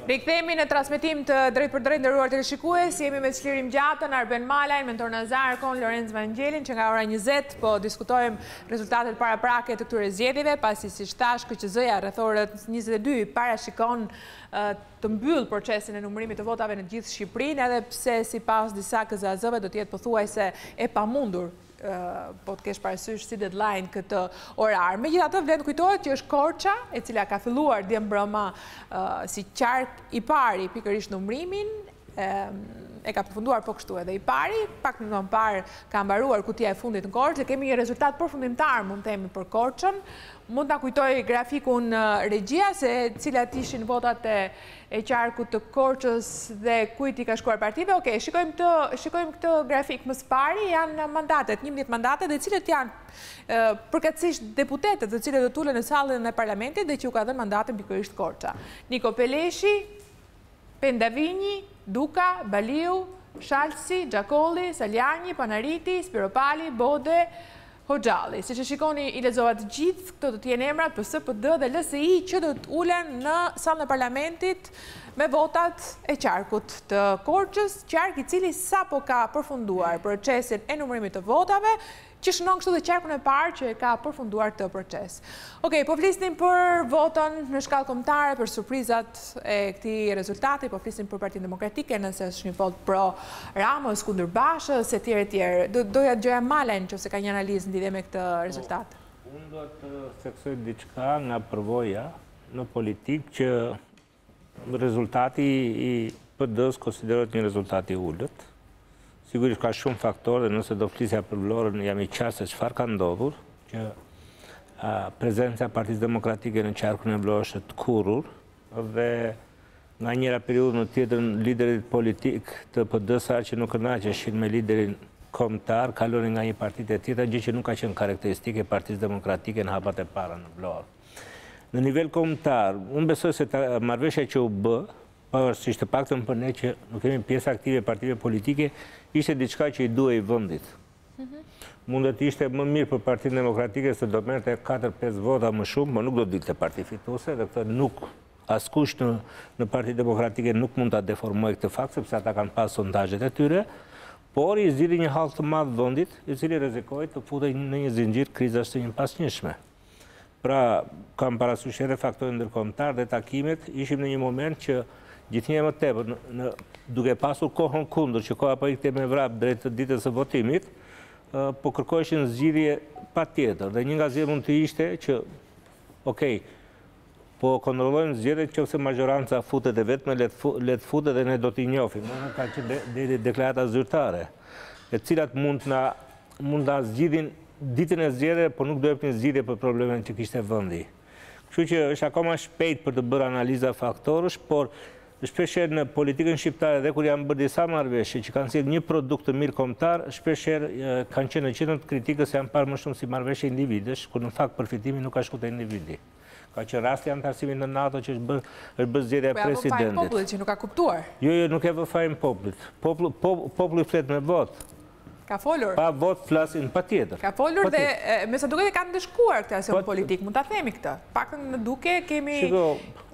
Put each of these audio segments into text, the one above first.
Rikthehemi në transmetim të drejt për drejt nderuar teleshikues, jemi me Çlirim Gjatën, Arben Malajn, Mentor Nazarkon, Lorenz Vangelin, që nga ora 20 po diskutojmë rezultatet paraprake të këtyre zgjedhjeve, pasi siç thash, KQZ-ja rreth orës 22 parashikon të mbyll procesin e numërimit të votave në gjithë Shqipërinë, edhe pse sipas disa KZAZ-ve do të jetë pothuajse e pamundur po të kesh parasysh si deadline këtë orar. Megjithatë, vlen kujtohet që është Korça, e cila ka filluar dje mbrëma si qark i pari pikërisht numërimin, e ka përfunduar po kështu edhe i pari, pak minuta më parë ka mbaruar kutia e fundit në Korçë, dhe kemi një rezultat përfundimtar, mund të themi, për Korçën. Mund ta kujtoj grafikun regjia se cilat ishin votat e qarkut të Korçës dhe kujt i ka shkuar partive. Okej, shikojmë këtë grafik më së pari, janë mandatet, 11 mandate, dhe cilët janë përkatësisht deputetët të cilët do të ulen në sallën e parlamentit dhe që u ka dhënë mandatën pikërisht Korça. Niko Peleshi, Pendavinji, Duka, Baliu, Shalsi, Gjakolli, Saljani, Panariti, Spiropali, Bode, Hoxhalli. Si që shikoni, i lexovat gjithë, këto do t'jenë emrat për SPD dhe LSI që do t'ulen në sallën e parlamentit me votat e qarkut të Korçës, qark i cili sapo ka përfunduar procesin e numërimit të votave, që shënon kështu dhe qarkun e parë që e ka përfunduar këtë proces. Okej, po flisnim për votën në shkallë kombëtare, për surprizat e këtij rezultati, po flisnim për Partinë Demokratike, nëse është një vot pro Ramës, kundër Bashës, etj. etj. Doja dëgjoja Malajn nëse ka një analizë lidhje me këtë rezultat. Unë do të theksoj diçka nga përvoja në politikë që rezultati i PD-s konsiderohet një rezultat i ulët. Sigurisht ka shumë faktorë dhe nëse do flisja për vlorën jam i qartë se çfarë ka ndodhur, që prezenca e Partisë Demokratike në qarkun e vlorës është të kurrur dhe nga njëra periudhë në tjetrën liderit politik të PD-s që nuk kënaqeshin me liderin kombëtar, kalonin nga një parti te tjetra, gjë që nuk ka qenë karakteristike e Partisë Demokratike në hapat e para në vlorë. Në nivel kombëtar, unë besoj se marrëveshja që u bë, pavarësisht të paktën për ne që nuk kemi pjesë aktive e partive politike, ishte diçka që i duhej vendit. Mundet të ishte më mirë për Partinë Demokratike se do merrte 4-5 vota më shumë, por nuk do dilte parti fituese dhe këtë nuk askush në Partinë Demokratike nuk mund ta deformojë këtë fakt sepse ata kanë pas sondazhet e tyre, por i zgjidhi një hall të madh vendit, i cili rrezikoi të futej në një zinxhir krizash të njëpasnjëshme. Pra, kam parasysh edhe faktorët ndërkombëtar dhe takimet, ishim në një moment që gjithnjë më tepër, duke pasur kohën kundër, që koha po ikte me vrap drejt ditës së votimit, po kërkoheshin zgjidhje patjetër. Dhe një nga zgjedhjet mund të ishte që, okej, po kontrollojmë zgjedhjet nëse majoranca futet e vetme, le të futet dhe ne do t'i njohim. Nuk ka qenë deklarata zyrtare, e cilat mund ta zgjidhin ditën e zgjedhjeve, por nuk do jepnin zgjidhje për problemet që kishte vendi. Kështu që është akoma shpejt për të bërë analiza faktorësh, por shpeshherë në politikën shqiptare dhe kur janë bërë disa marrëveshje që kanë sjellë një produkt të mirë kombëtar, shpeshherë kanë qenë në qendër të kritikës se janë parë më shumë si marrëveshje individesh, kur në fakt përfitimi nuk ka shkuar te individi. Ka qenë rasti antarësimit në NATO që është bërë zgjedhja e presidentit. Po popullit që nuk ka kuptuar. Jo, nuk e vë fajin popullit. Populli flet me votë. Ka folur. Pa vot flasin patjetër. Ka folur dhe me sa duket e kanë ndëshkuar këtë aksion politik, mund ta themi këtë. Paktën në duke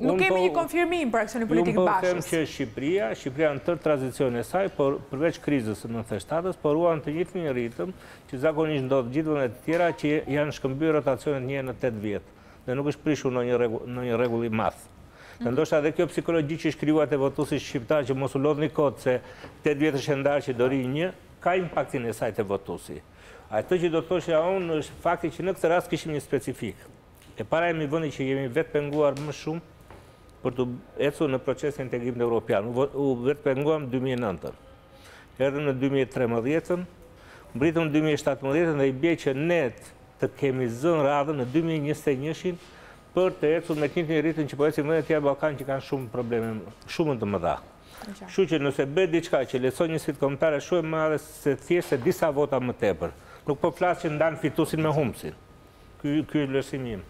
nuk kemi një konfirmim për aksionin politik të Bashkës. Unë po them që Shqipëria në tërë tranzicionin e saj, por përveç krizës së 97-s, po ruan të njëjtin ritëm që zakonisht ndodh gjithë vendet e tjera që janë shkëmbyer rotacionet një në 8 vjet dhe nuk është prishur në një rregull i madh. Ndoshta edhe kjo psikologji që shkruat e votuesit shqiptar që mos u lodhni kot se 8 vjet është ndar që do ri një, ka impaktin e saj të votuesi. Ato që do të thoshja unë është fakti që në këtë rast kishim një specifik. E para jemi vendi që jemi vetë penguar më shumë për të ecur në procesin e integrimit evropian. U vetë penguam 2009-ën. Erdhëm në 2013-ën, mbritëm në 2017-ën dhe i bie që ne të kemi zënë radhën në 2021-shin për të ecur me një ritëm që po ecin vendet tjera Ballkan që kanë shumë probleme, shumë të mëdha. Kështu që nëse bëhet diçka që lehtëson një sfidë kombëtare shumë e madhe se thjesht disa vota më tepër. Nuk po flas që ndan fituesin me humbsin. Ky është vlerësimi im.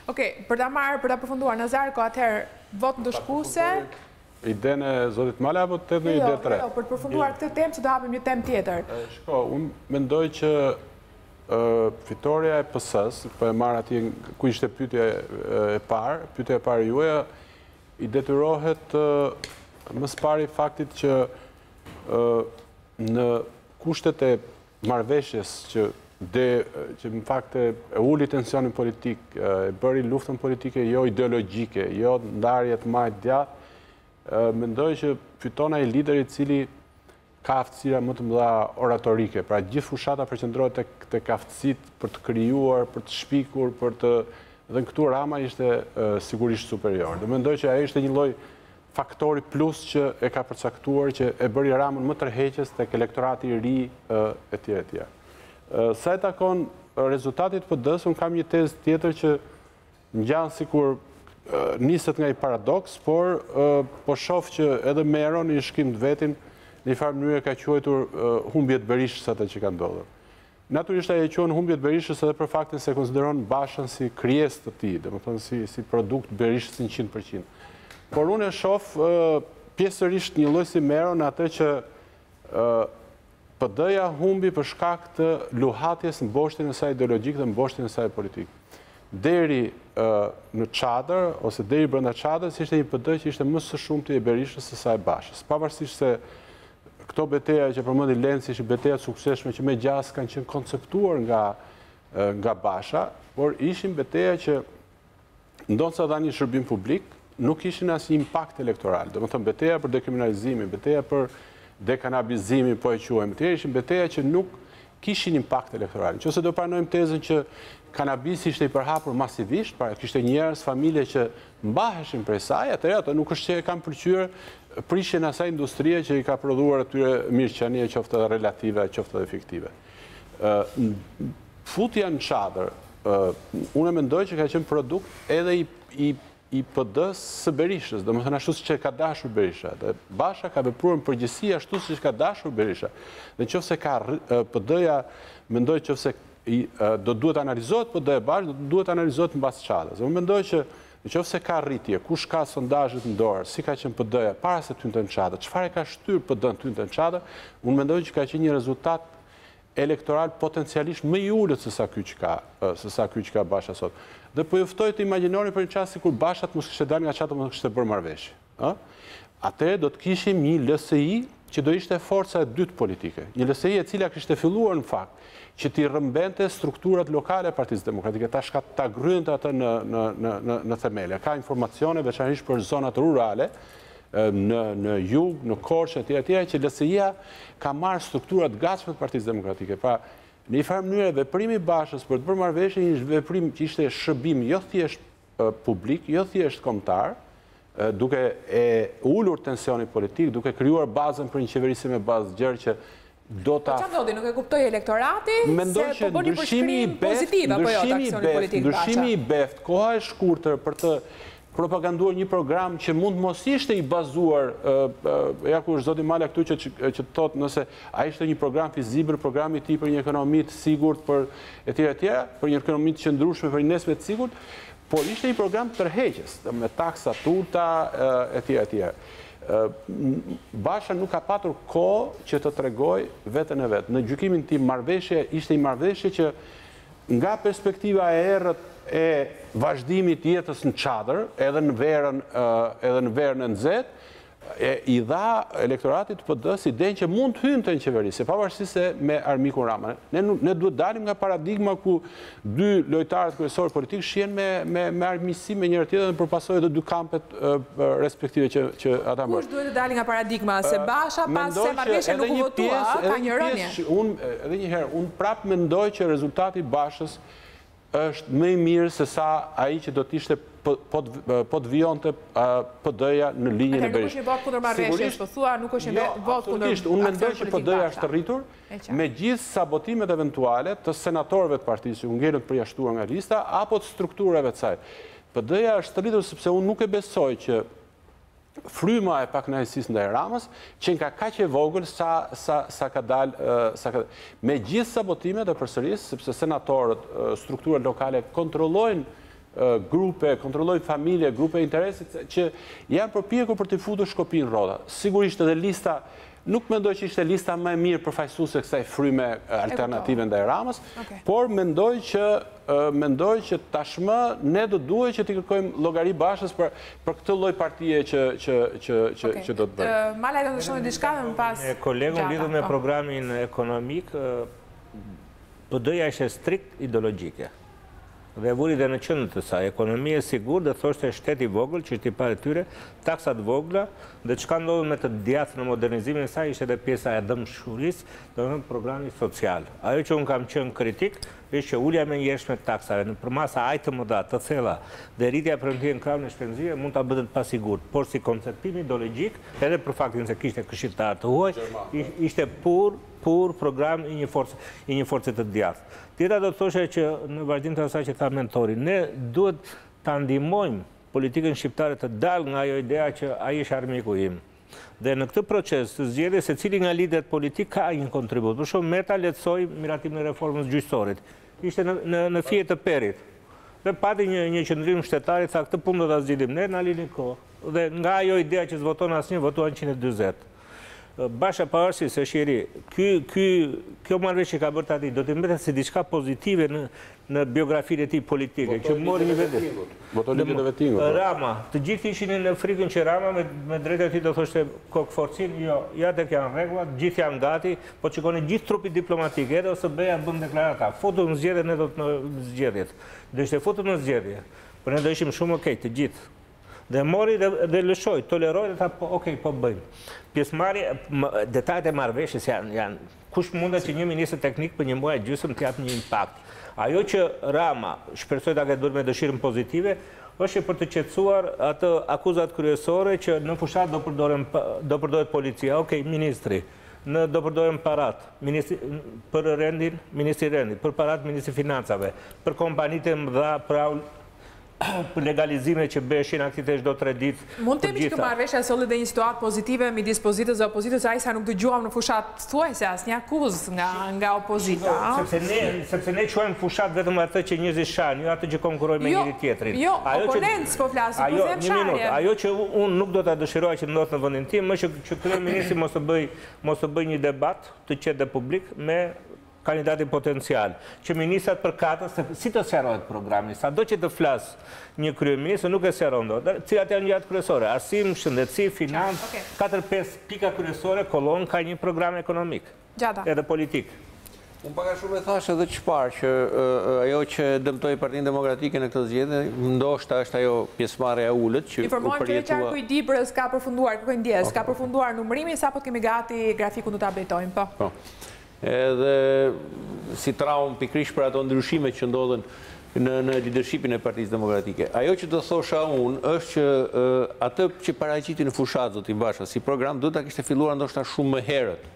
Okej, për ta përfunduar Nazarko, atëherë vot ndëshkuese. Idenë e zotit Mala apo të një ide tre? Jo, për të përfunduar këtë temë që do hapim një temë tjetër. Shiko, unë mendoj që fitoria e PS-s, po e marr atje ku ishte pyetja e parë juaja, i detyrohet më së pari faktit që në kushtet e marrëveshjes që në fakt e uli tensionin politik, e bëri luftën politike jo ideologjike, jo ndarjet majt djathtë, mendoj që fiton ai lideri i cili ka aftësira më të mëdha oratorike. Pra gjithë fushata përqendrohet tek aftësitë për të krijuar, për të shpikur, dhe këtu Rama ishte sigurisht superior. Dhe mendoj që ai ishte një lloj faktori plus që e ka përcaktuar që e bëri Ramën më tërheqës tek elektorati i ri etj etj. Sa e takon rezultatit PD-s, unë kam një tezë tjetër që ngjan sikur niset nga i paradoks, por po shoh që edhe Meron i shkim të vetin në një farë mënyrë ka quajtur humbjet Berishës atë që ka ndodhur. Natyrisht ai e quan humbjet Berishës edhe për faktin se konsideron Bashën si krijesë të tij, domethënë si produkt Berishës 100%. Por unë e shoh pjesërisht një lloj si Meron atë që PD-ja humbi për shkak të luhatjes në boshtin e saj ideologjik dhe në boshtin e saj politik. Deri në çadër ose deri brenda çadrës ishte një PD që ishte më së shumti e Berishës se sa e Bashës. Pavarësisht se këto betejë që përmendi Lenci ishin beteja të suksesshme që me gjas kanë qenë konceptuar nga Basha, por ishin beteja që ndonë sa dhanë një shërbim publik, nuk ishin asnjë impakt elektoral. Domethënë beteja për dekriminalizimin, beteja për dekanabizimin, po e quajmë, të ishin beteja që nuk kishin impakt elektoral. Nëse do pranojmë tezën që kanabisi ishte i përhapur masivisht, pra kishte njerëz, familje që mbaheshin prej saj, atëherë ato nuk është që e kanë pëlqyer prishjen e asaj industrie që i ka prodhuar atyre mirëqenie, qoftë relative, qoftë efektive. Futja në çadër, unë mendoj që ka qenë produkt edhe i PD-s së Berishës, domethënë ashtu siç e ka dashur Berisha. Dhe Basha ka vepruar në përgjithësi ashtu siç ka dashur Berisha. Dhe nëse ka PD-ja, mendoj nëse do duhet analizohet PD e Bashë, do duhet analizohet mbas çadrës. Unë mendoj që nëse ka rritje, kush ka sondazhet në dorë, si ka qenë PD-ja para se të hynte në çadër, çfarë ka shtyr PD-n të hynte në çadër, unë mendoj që ka qenë një rezultat elektoral potencialisht më i ulët se sa ky që ka Basha sot. Dhe po juftoj të imagjinoni për një çast sikur Basha mos kishte dalë nga çadra, mos kishte bërë marrëveshje. Atëherë do të kishim një LSI që do ishte forca e dytë politike. Një LSI e cila kishte filluar në fakt që t'i rrëmbente strukturat lokale e Partisë Demokratike, ta grynte atë në themele. Ka informacione veçanërisht për zonat rurale, në jug, në Korçë etj. Që LSI-ja ka marrë strukturat gatshme të Partisë Demokratike. Pra, në një farë mënyrë veprimi i Bashës për të bërë marrëveshje një veprim që ishte shërbim jo thjesht publik, jo thjesht kombëtar, duke e ulur tensionin politik, duke krijuar bazën për një qeverisi me bazë gjerë që do ta... Çfarë ndodhi, nuk e kuptoi elektorati se po bëni përshkrim pozitiv apo jo aksionit politik Basha? Ndryshimi i beft, koha e shkurtër për të propaganduar një program që mund mos ishte i bazuar, ja ku është zoti Mala këtu që thotë nëse ai ishte një program fizibël, programi i tij për një ekonomi të sigurt, për etj, për një ekonomi të qëndrueshme, për një nesër të sigurt, por ishte një program tërheqës, me taksa tulta, etj. Basha nuk ka patur kohë që të tregoj veten e vet. Në gjykimin tim marrëveshja ishte një marrëveshje që nga perspektiva e errët e vazhdimit jetës në çadër, edhe në verën e nxehtë, i dha elektoratit PD-s idenë që mund të hynte në qeveri, se pavarësisht se me armikun Rama. Ne duhet dalim nga paradigma ku dy lojtarët kryesorë politik shihen me armiqësi me njëri tjetrin dhe përpasojnë edhe dy kampet respektive që ata mbajnë. Kush duhet të dalë nga paradigma se Basha pas se marrëveshja nuk u votua, ka një rënje. Edhe një herë, unë prapë mendoj që rezultati i Bashës është më i mirë se sa ai që do të ishte po të vijonte PD-ja në linjën e Berishës. Nuk është një vot kundër marrëveshjes, po thua nuk është një vot kundër. Unë mendoj që PD-ja është rritur me gjithë sabotimet eventuale të senatorëve të partisë që u ngelën të përjashtuar nga lista apo të strukturave të saj. PD-ja është rritur sepse unë nuk e besoj që fryma e pakënaqësisë ndaj Ramës që nga kaq e vogël sa ka dalë me gjithë sabotimet e përsërisë, sepse senatorët, strukturat lokale kontrollojnë grupe, kontrollojnë familje, grupe interesit që janë përpjekur për të futur Shkopin rroda. Sigurisht edhe lista nuk mendoj që ishte lista më e mirë përfaqësuese kësaj fryme alternative ndaj Ramës, por mendoj që tashmë ne duhet që t'i kërkojmë llogari bashkës për këtë lloj partie që do të bëjmë. Malaj do të shoni diçka më pas. Kolegun lidhur me programin ekonomik, PD-ja ishte strikt ideologjike. Dhe vuri dhe në qëndër të saj, ekonomia e sigur dhe thoshte shteti vogël, që ishte i parë tyre, taksat vogla, dhe çka ndodhur me të djathtë në modernizimin e saj ishte edhe pjesa e dëmshurisë, domethënë programi social. Ajo që unë kam qenë kritik, është që ulja me njerëzshme të taksave, në përmasa aq të mëdha, të thella, dhe rritja e premtimit në krahun e shpenzimeve mund ta bëhet pa sigurt, por si konceptim ideologjik, edhe për faktin se kishte këshilltar të huaj, ishte pur program i një force të djathtë. Tjera do të thoshe që në vazhdim të asaj që tha mentori, ne duhet ta ndihmojmë politikën shqiptare të dalë nga ajo idea që ai është armiku im. Dhe në këtë proces të zgjedhjes secili nga liderët politik ka një kontribut. Për shembull, Meta lehtësoi miratimin e reformës gjyqësorit. Ishte në fije të perit. Dhe pati një qëndrim shtetarit, tha këtë punë do ta zgjidhim ne, na lini kohë. Dhe nga ajo idea që s'voton asnjë, votuan 140. Basha pavarësisht se është i ri, kjo marrëveshje që ka bërë tani do të mbetet si diçka pozitive në biografinë e tij politike, që mori një vetë. Rama, të gjithë ishin në frikën që Rama me drejtë e tij do thoshte kokforcin, jo, ja tek janë rregullat, gjithë janë gati, po shikoni gjithë trupi diplomatik, edhe ose BE-ja bën deklarata, foto në zgjedhje ne do të në zgjedhjet. Do ishte foto në zgjedhje, por ne do ishim shumë okay të gjithë. Dhe mori dhe lëshoj, toleroj dhe tha, okej, po bëjmë. Pjesëmarrje, detajet e marrëveshjes janë, kush mundet që një ministër teknik për një muaj e gjysmë të japë një impakt. Ajo që Rama shpresoj ta ketë bërë me dëshirën pozitive, është për të qetësuar atë akuzat kryesore që në fushat do përdoret policia. Okej, ministri, do përdoren parat, për rendin, ministri rendit, për parat, ministri financave, për kompanitë e mëdha, për legalizime që beshin aktivitesh do 3 ditë. Mund të themi që kjo marrëveshje solli dhe një situatë pozitive midis pozitës dhe opozitës, ai sa nuk dëgjuam në fushat thuajse asnjë akuzë nga opozita. Sepse ne quajmë fushat vetëm atë që njerëzit shahin, jo atë që konkurrojnë me njëri tjetrin. Jo, oponencë po flasim, po them sharje. Ajo që unë nuk do ta dëshiroj që ndodh në vendin tim, është që kryeministri mos të bëj një debat të qetë dhe publik me kandidatin potencial, që ministrat përkatës, si të sqarohet programi, sa do që të flasë një kryeministër, nuk e sqaron dot, cilat janë gjatë kryesore, arsim, shëndetësi, financë, 4-5 pika kryesore, kolon ka një program ekonomik, edhe politik. Unë paka shumë e thashë edhe çfarë që ajo që dëmtoi Partinë Demokratike në këtë zgjedhje, ndoshta është ajo pjesëmarrja e ulët që informojmë që qarku i Dibrës ka përfunduar, kërkoj ndjes, ka përfunduar numërimi, sapo kemi gati grafikun do ta updatojmë, po. Edhe si traumë pikrisht për ato ndryshime që ndodhen në leadershipin e Partisë Demokratike. Ajo që do thosha unë është që atë që paraqiti në fushat zoti Basha si program duhet ta kishte filluar ndoshta shumë më herët.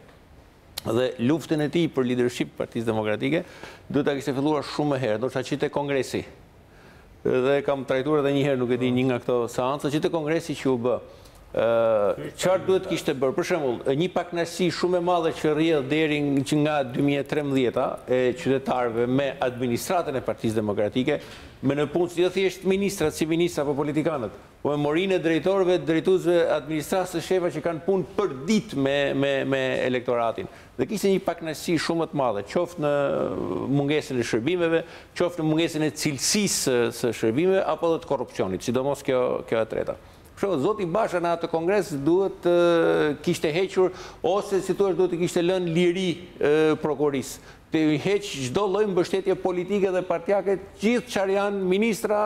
Dhe luftën e tij për leadership Partisë Demokratike duhet ta kishte filluar shumë më herët, ndoshta që te kongresi. Dhe kam trajtuar edhe një herë, nuk e di, një nga këto seanca që te kongresi që u bë. Çfarë duhet kishte bërë? Për shembull, një pakënaqësi shumë e madhe që rrjedh deri që nga 2013 e qytetarëve me administratën e Partisë Demokratike, me në punë jo thjesht ministrat si ministra apo politikanët, po me morinë e drejtorëve, drejtuesve administratës së shefa që kanë punë për ditë me elektoratin. Dhe kishte një pakënaqësi shumë të madhe, qoftë në mungesën e shërbimeve, qoftë në mungesën e cilësisë së shërbimeve apo edhe të korrupsionit, sidomos kjo e treta. Zoti Basha në atë kongres duhet kishte hequr, ose si thua duhet kishte lënë liri prokurisë. Të heq çdo lloj mbështetje politike dhe partijake, gjithë çfarë janë ministra,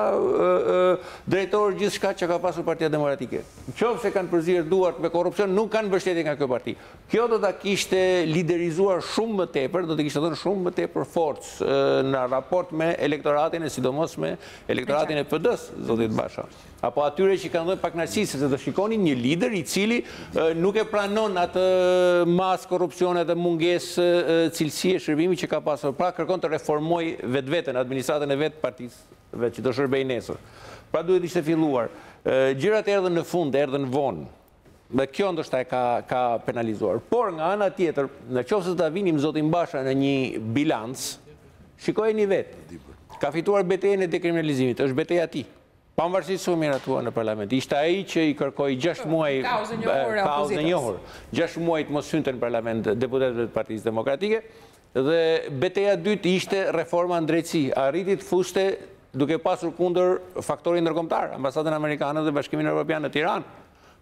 drejtorë, gjithçka që ka pasur Partia Demokratike. Nëse kanë përzier duart me korrupsion, nuk kanë mbështetje nga kjo parti. Kjo do ta kishte liderizuar shumë më tepër, do të kishte dhënë shumë më tepër forcë në raport me elektoratin e sidomos me elektoratin e PD-s, zotit Basha. Apo atyre që kanë dhënë pakënaqësi, sepse do shikonin një lider i cili nuk e pranon atë mas korrupsione dhe mungesë cilësie shërbimi që ka pasur. Pra kërkon të reformoj vetveten, administratën e vet partisë që do shërbej nesër. Pra duhet ishte filluar. Gjërat erdhën në fund, erdhën vonë. Dhe kjo ndoshta e ka penalizuar. Por nga ana tjetër, nëse ta vinim zotin Basha në një bilanc, shikojeni vetë. Ka fituar betejën e dekriminalizimit, është betejë e tij. pavarësisht se u miratua në parlament. Ishte ai që i kërkoi 6 muaj kauzën e njohur. 6 muaj të mos hynte në parlament deputetëve të Partisë Demokratike dhe betejë e dytë ishte reforma në drejtësi. Arriti të fuste duke pasur kundër faktorin ndërkombëtar, ambasadën amerikane dhe Bashkimin Evropian në Tiranë.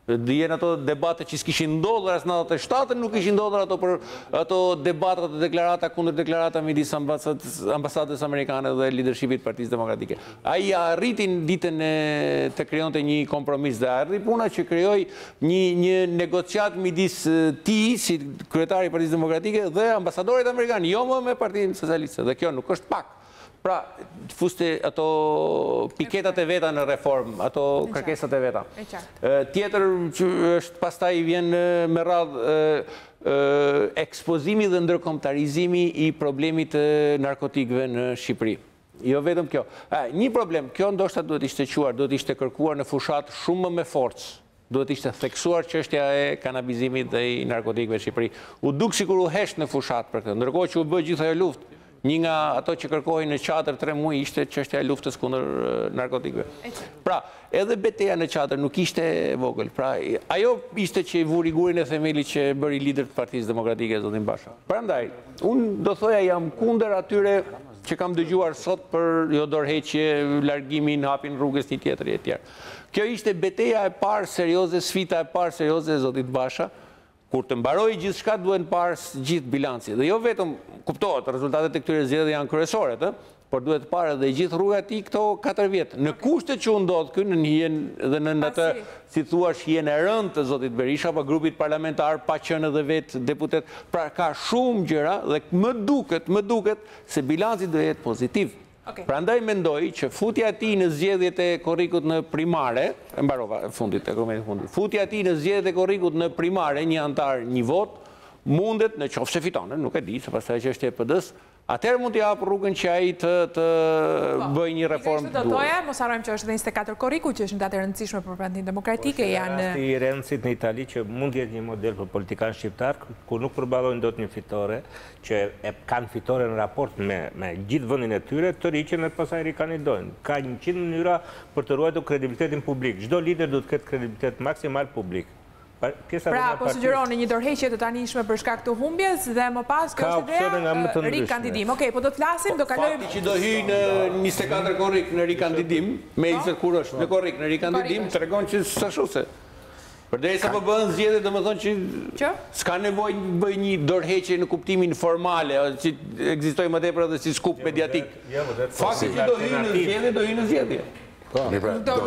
Dijen ato debate që s'kishin ndodhur as në 97, nuk ishin ndodhur ato debatat dhe deklarata kundër deklarata midis ambasadës amerikane dhe leadershipit Partisë Demokratike. Ai arriti në ditën të krijonte një kompromis dhe arri puna që krijoi një negociat midis tij si kryetari i Partisë Demokratike dhe ambasadorit amerikan, jo më me Partinë Socialiste. Dhe kjo nuk është pak. Pra, fuste ato piketat e veta në reform, ato kërkesat e veta. Tjetër që është pastaj vjen me radhë ekspozimi dhe ndërkombëtarizimi i problemit të narkotikëve në Shqipëri. Jo vetëm kjo. Një problem, kjo ndoshta duhet ishte quar, duhet ishte kërkuar në fushat shumë me forcë. Duhet ishte theksuar çështja e kanabizimit dhe i narkotikëve në Shqipëri. U duk sikur u hesht në fushat për këtë, ndërkohë që u bë gjithë ajo luftë. Një nga ato që kërkoi në çadër 3 muaj ishte çështja e luftës kundër narkotikëve. Pra, edhe betejë në çadër nuk ishte e vogël. Pra, ajo ishte që i vuri gurin e themelit që bëri lider të Partisë Demokratike zotin Basha. Prandaj, unë do thoja jam kundër atyre që kam dëgjuar sot për jo dorëheqje, largimin, hapin rrugës një tjetër e tjerë. Kjo ishte betejë e parë serioze, sfida e parë serioze e zotit Basha. Kur të mbaroj gjithë shka duhen parë gjithë bilanci. Dhe jo vetëm kuptohet, rezultatet e këtyre zgjedhjeve janë kryesore, por duhet parë dhe gjithë rruga ti këto 4 vjetë. Në kushtet që u ndodhë kënë në hijen dhe në atë, si thuash, hijen e rëndë të zotit Berisha, pa grupit parlamentar, pa qenë edhe vetë deputet. Pra ka shumë gjëra dhe më duket se bilanci do jetë pozitiv. Prandaj mendoj që futja e tij në zgjedhjet e korrikut në primare, e mbarova fundit, futja e tij në zgjedhjet e korrikut në primare, një antar, një vot, mundet në qoftë se fiton, nuk e di, se pastaj që është e PD-s, atëherë mund t'i hap rrugën që ai të bëjë një reformë të duhur. Mos harrojmë që është 24 korriku, që është një datë e rëndësishme për Partinë Demokratike, janë i rëndësit në Itali që mund të jetë një model për politikanë shqiptar, ku nuk përballojnë dot një fitore, që kanë fitore në raport me gjithë vendin e tyre, të riqen e pastaj rikandidojnë. Ka 100 mënyra për të ruajtur kredibilitetin publik. Çdo lider duhet të ketë kredibilitet maksimal publik. Pra, po sugjeroni një dorëheqje të tanishme për shkak të humbjes dhe më pas kjo është ideja rikandidim. Okej, po do të flasim, do kalojmë. Fakti që do hyj në 24 korrik në rikandidim, me 20 kur është në korrik në rikandidim, tregon që s'ashtu se. Përderisa po bëhen zgjedhje, domethënë që s'ka nevojë të bëj një dorëheqje në kuptimin formale, që ekzistojë më tepër edhe si skup mediatik. Fakti që do hyj në zgjedhje, do hyj në zgjedhje. Do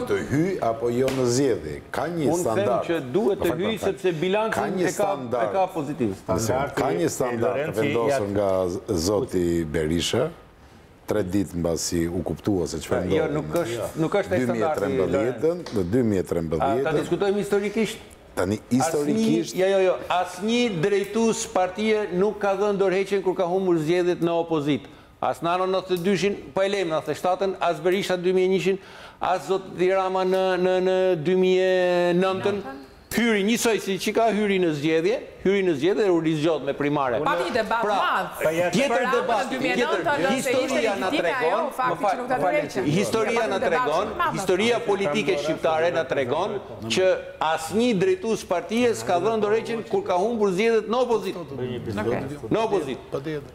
të hyj apo jo në zgjedhje? Ka një standard. Unë them që duhet të hyj sepse bilancin e ka pozitiv. Ka një standard vendosur nga zoti Berisha, 3 ditë mbasi u kuptua se çfarë ndodhi. Jo, nuk është ai standardi. Në 2013. Ta diskutojmë historikisht. Tani historikisht. Jo, asnjë drejtues partie nuk ka dhënë dorëheqjen kur ka humbur zgjedhjet në opozitë. As në anën 92-shin, po e lejmë në 97-ën, as Berisha 2001-shin, as zoti Rama në 2009-ën, hyri njësoj si që ka hyri në zgjedhje dhe u rizgjot me primare. Pa një debat madhë. Tjetër debat, historia në tregon, historia politike shqiptare në tregon që asnjë drejtues partije s'ka dhënë dorëheqjen kur ka humbur zgjedhjet në opozit. Në opozit.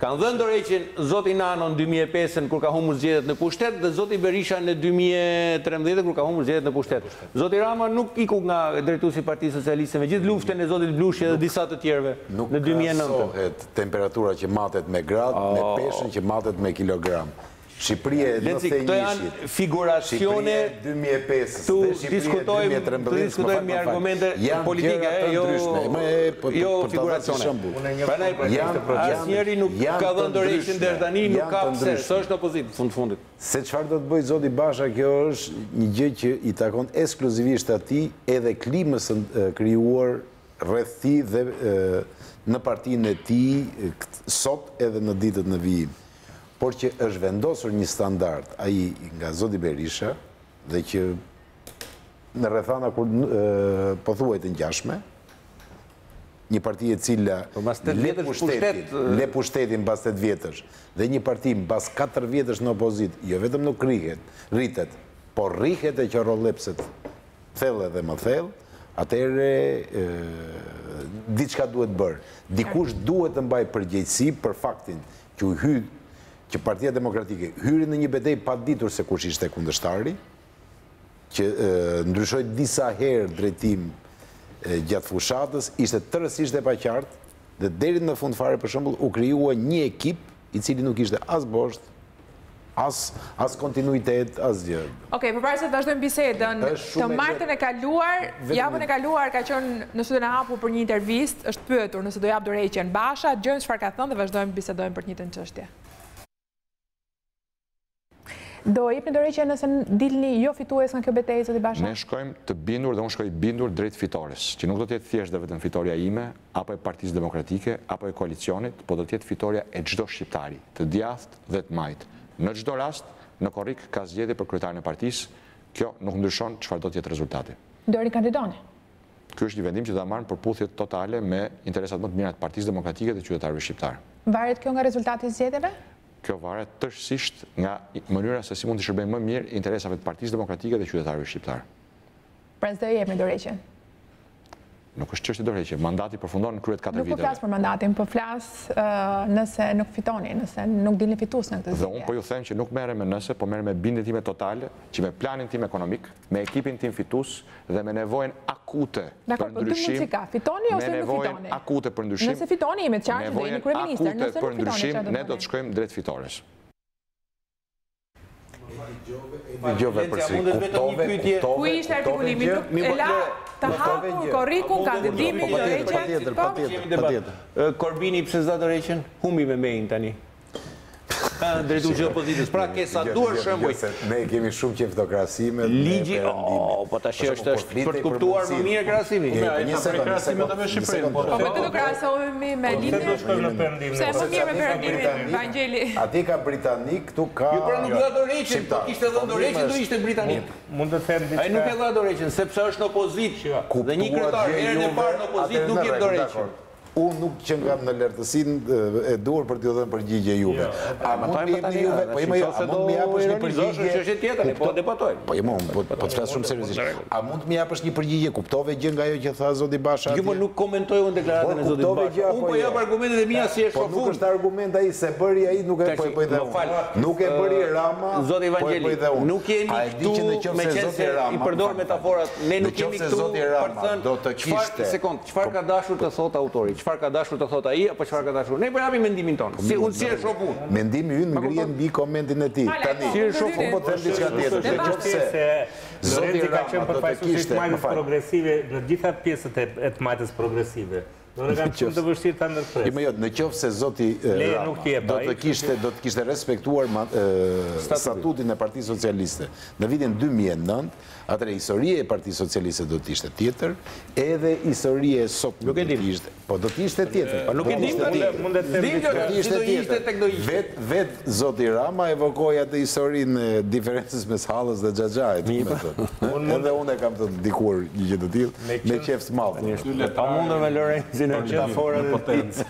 Kanë dhënë dorëheqjen zoti Nano në 2005 kur ka humbur zgjedhjet në pushtet dhe zoti Berisha në 2013 kur ka humbur zgjedhjet në pushtet. Zoti Rama nuk iku nga drejtuesi i Partisë Socialiste me gjithë luftën e zotit Blushi dhe disa të tjerëve në 2009. Nuk krahasohet temperatura që matet me grad me peshën që matet me kilogram. Shqipëria e 91-shit. Këto janë figuracione. Shqipëria 2005. Tu diskutojmë me argumente politike, jo figuracione. Asnjëri nuk ka dhënë dorëheqjen deri tani, nuk ka pse, s'është në opozitë fundit. Se çfarë do të bëjë zoti Basha, kjo është një gjë që i takon ekskluzivisht atij edhe klimës krijuar rreth tij dhe në partinë e tij sot edhe në ditët në vijim. Por që është vendosur një standard ai nga zoti Berisha dhe që në rrethana kur pothuajt të ngjashme, një parti e cila le pushtetin mbas 8 vjetësh dhe një parti mbas 4 vjetësh në opozit, jo vetëm nuk rritet, po rrihet e qerollepset thellë dhe më thellë, atëherë diçka duhet bërë. Dikush duhet të mbajë përgjegjësi për faktin që Partia Demokratike hyri në një betejë pa ditur se kush ishte kundërshtari, që ndryshoi disa herë drejtim gjatë fushatës, ishte tërësisht e paqartë dhe deri në fund fare për shembull u krijua një ekip i cili nuk ishte as boshtë, as kontinuitet, as gjë. Okej, përpara se të vazhdojmë bisedën, të martën e kaluar, javën e kaluar ka qenë në studion e hapur për një intervistë, është pyetur nëse do jap dorëheqjen Basha, dëgjojmë çfarë ka thënë dhe vazhdojmë bisedojmë për të njëjtën çështje. Do jepni dorëheqje nëse dilni jo fitues nga kjo betejë, zoti Basha? Ne shkojmë të bindur dhe unë shkoj bindur drejt fitores, që nuk do të jetë thjesht dhe vetëm fitoria ime, apo e Partisë Demokratike, apo e koalicionit, po do të jetë fitoria e çdo shqiptari, të djathtë dhe të majtë. Në çdo rast, në korrik ka zgjedhje për kryetarin e partisë, kjo nuk ndryshon çfarë do të jetë rezultati. Do rikandidoni? Ky është një vendim që do marrë përputhje totale me interesat më të mira të Partisë Demokratike dhe qytetarëve shqiptar. Varet kjo nga rezultati i zgjedhjeve? Kjo varet tërësisht nga mënyra se si mund të shërbejmë më mirë interesave të Partisë Demokratike dhe qytetarëve shqiptar. Pra s'do jepni dorëheqjen? Nuk është çështje dorëheqje, mandati përfundon në kryet 4 viteve. Nuk po flas për mandatin, po flas nëse nuk fitoni, nëse nuk dilni fitues në këtë zgjedhje. Dhe unë po ju them që nuk merrem me nëse, po merrem me bindjen time totale që me planin tim ekonomik, me ekipin tim fitues dhe me nevojën akute për ndryshim. Fitoni ose nuk fitoni? Me nevojën akute për ndryshim. Nëse fitoni, jemi të qartë që do jeni kryeministër, nëse nuk për ndryshim, ne do të shkojmë drejt fitores. Ku ishte artikulimi? E la të hapur korrikun, kandidimi, dorëheqjen? Korbini pse s'da dorëheqjen? Humbi me mejnë tani. Drejtuesi i opozitës. Pra ke sa duar shembuj. Ne kemi shumë qeftokrasi me ligji, po tash është për të kuptuar më mirë krahasimi. Një sekondë me Shqipërinë. Po vetë do krahasohemi me Linë. Se do shkojmë në perëndim. Se më mirë me perëndimin, Vangjeli. Aty ka britanik, këtu ka. Jo, pra nuk dha dorëheqjen, po kishte dhënë dorëheqjen do ishte britanik. Mund të them diçka. Ai nuk e dha dorëheqjen sepse është në opozitë. Dhe një kryetar herën e parë në opozitë nuk jep dorëheqjen. Unë nuk që nga në lartësinë e duhur për t'ju dhënë përgjigje juve. A mund të jepni juve? Po jemi, a mund më japësh një përgjigje? Çështje tjetër, po debatojmë. Po jemi, po të flas shumë seriozisht. A mund të më japësh një përgjigje? Kuptove gjë nga ajo që tha zoti Basha? Jo, po nuk komentoj unë deklaratën e zotit Basha. Unë po jap argumentet e mia si e shoh. Po nuk është argument ai se bëri ai, nuk e po dhe unë. Nuk e bëri Rama. Zoti Vangjeli, nuk jemi këtu me qenë i përdor metaforat. Ne nuk jemi këtu për të thënë çfarë ka dashur të thotë autori, çfarë ka dashur të thotë ai apo çfarë ka dashur. Ne po japim mendimin ton. Si unë si e shoh punë. Mendimi ynë ngrihet mbi komentin e tij. Tani si e shoh po them diçka tjetër. Nëse Lorenzi ka qenë përfaqësues i majtës progresive në gjitha pjesët e të majtës progresive. Do të kam shumë të vështirë ta ndërpres. Jo, në qoftë se zoti do të kishte respektuar statutin e Partisë Socialiste në vitin 2009, atëherë historia e Partisë Socialiste do të ishte tjetër, edhe historia e sot nuk do të ishte. Po do të ishte tjetër. Po nuk e dim, mund të them vet zoti Rama evokoi atë historinë e diferencës mes hallës dhe xhaxhait, edhe unë e kam të ndikuar një gjë të tillë me qejf të madh. Pa mundur me Lorenzi në metaforë dhe potencë.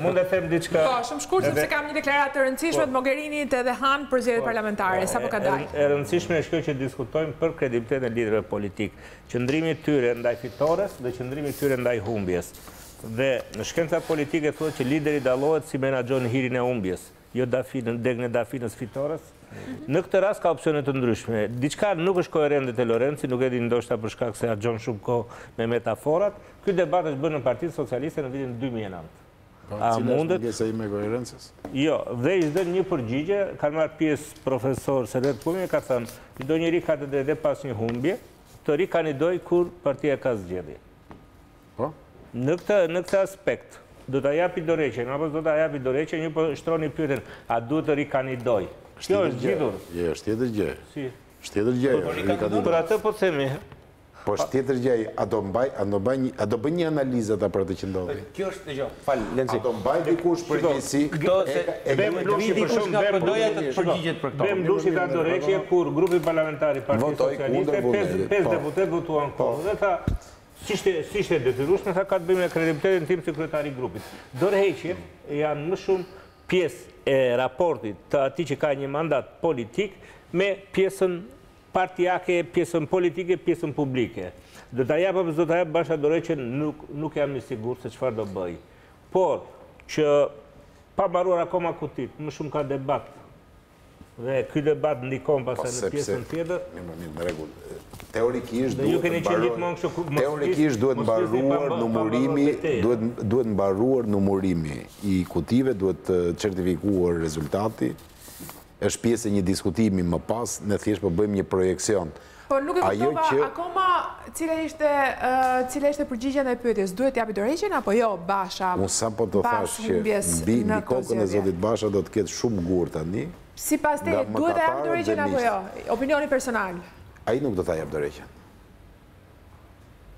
Mund të them diçka. Po, shumë shkurt sepse kam një deklaratë të rëndësishme të Mogherinit edhe Han për zgjedhjet parlamentare, sapo ka dalë. E rëndësishme është kjo që diskutojmë për kredibilitetin e liderëve politik, qëndrimi tyre ndaj fitores dhe qëndrimi tyre ndaj humbjes. Dhe në shkenca politike thotë që lideri dallohet si menaxhon hirin e humbjes, jo degën e dafinës fitores. Në këtë rast ka opsione të ndryshme. Diçka nuk është koherente te Lorenzi, nuk e di ndoshta për shkak se harxhon shumë kohë me metaforat. Ky debat është bërë në Partinë Socialiste në vitin 2009. A mundet? Pjesa ime e koherencës? Jo, dhe i çdo një përgjigje, kanë marrë pjesë profesor Servet Kumi, ka thënë, çdo njeri ka të drejtë pas një humbje, të rikandidoj kur partia ka zgjedhje. Po? Në këtë aspekt, do ta japi dorëheqjen, apo do ta japi dorëheqjen, ju po shtroni pyetjen, a duhet të rikandidoj? Kjo është zgjidhur. Jo, është tjetër gjë. Si? Është tjetër gjë. Për atë po themi. Po është tjetër gjë, a do bëj një analizë ata për atë që ndodhi. Kjo është dëgjoj. Fal, Lenci. A do mbaj dikush përgjegjësi? Këto se dikush nga përdoja të përgjigjet për këto. Bem Lushi ka dorëheqje kur grupi parlamentar i Partisë Socialiste 5 deputet votuan kundër. Dhe tha, si ishte detyrueshme, tha ka të bëjë me kredibilitetin tim si kryetari i grupit. Dorëheqjet janë më shumë pjesë e raportit të atij që ka një mandat politik me pjesën partijake, pjesën politike, pjesën publike. Do ta jap apo do ta jap Basha Doraqen, nuk jam i sigurt se çfarë do bëj. Por që pa mbaruar akoma kutit, më shumë ka debat. Dhe ky debat ndikon pastaj në pjesën tjetër. Me rregull. Teorikisht duhet mbaruar numërimi, duhet mbaruar numërimi i kutive, duhet certifikuar rezultati. Është pjesë e një diskutimi më pas, ne thjesht po bëjmë një projekcion. Po nuk e kuptova akoma cila ishte përgjigjja ndaj pyetjes. Duhet t'japi dorëheqjen apo jo Basha? Unë sa po të thash që mbi kokën e zotit Basha do të ketë shumë gur tani. Sipas teje, duhet të japi dorëheqjen apo jo? Opinioni personal. Ai nuk do ta jap dorëheqjen.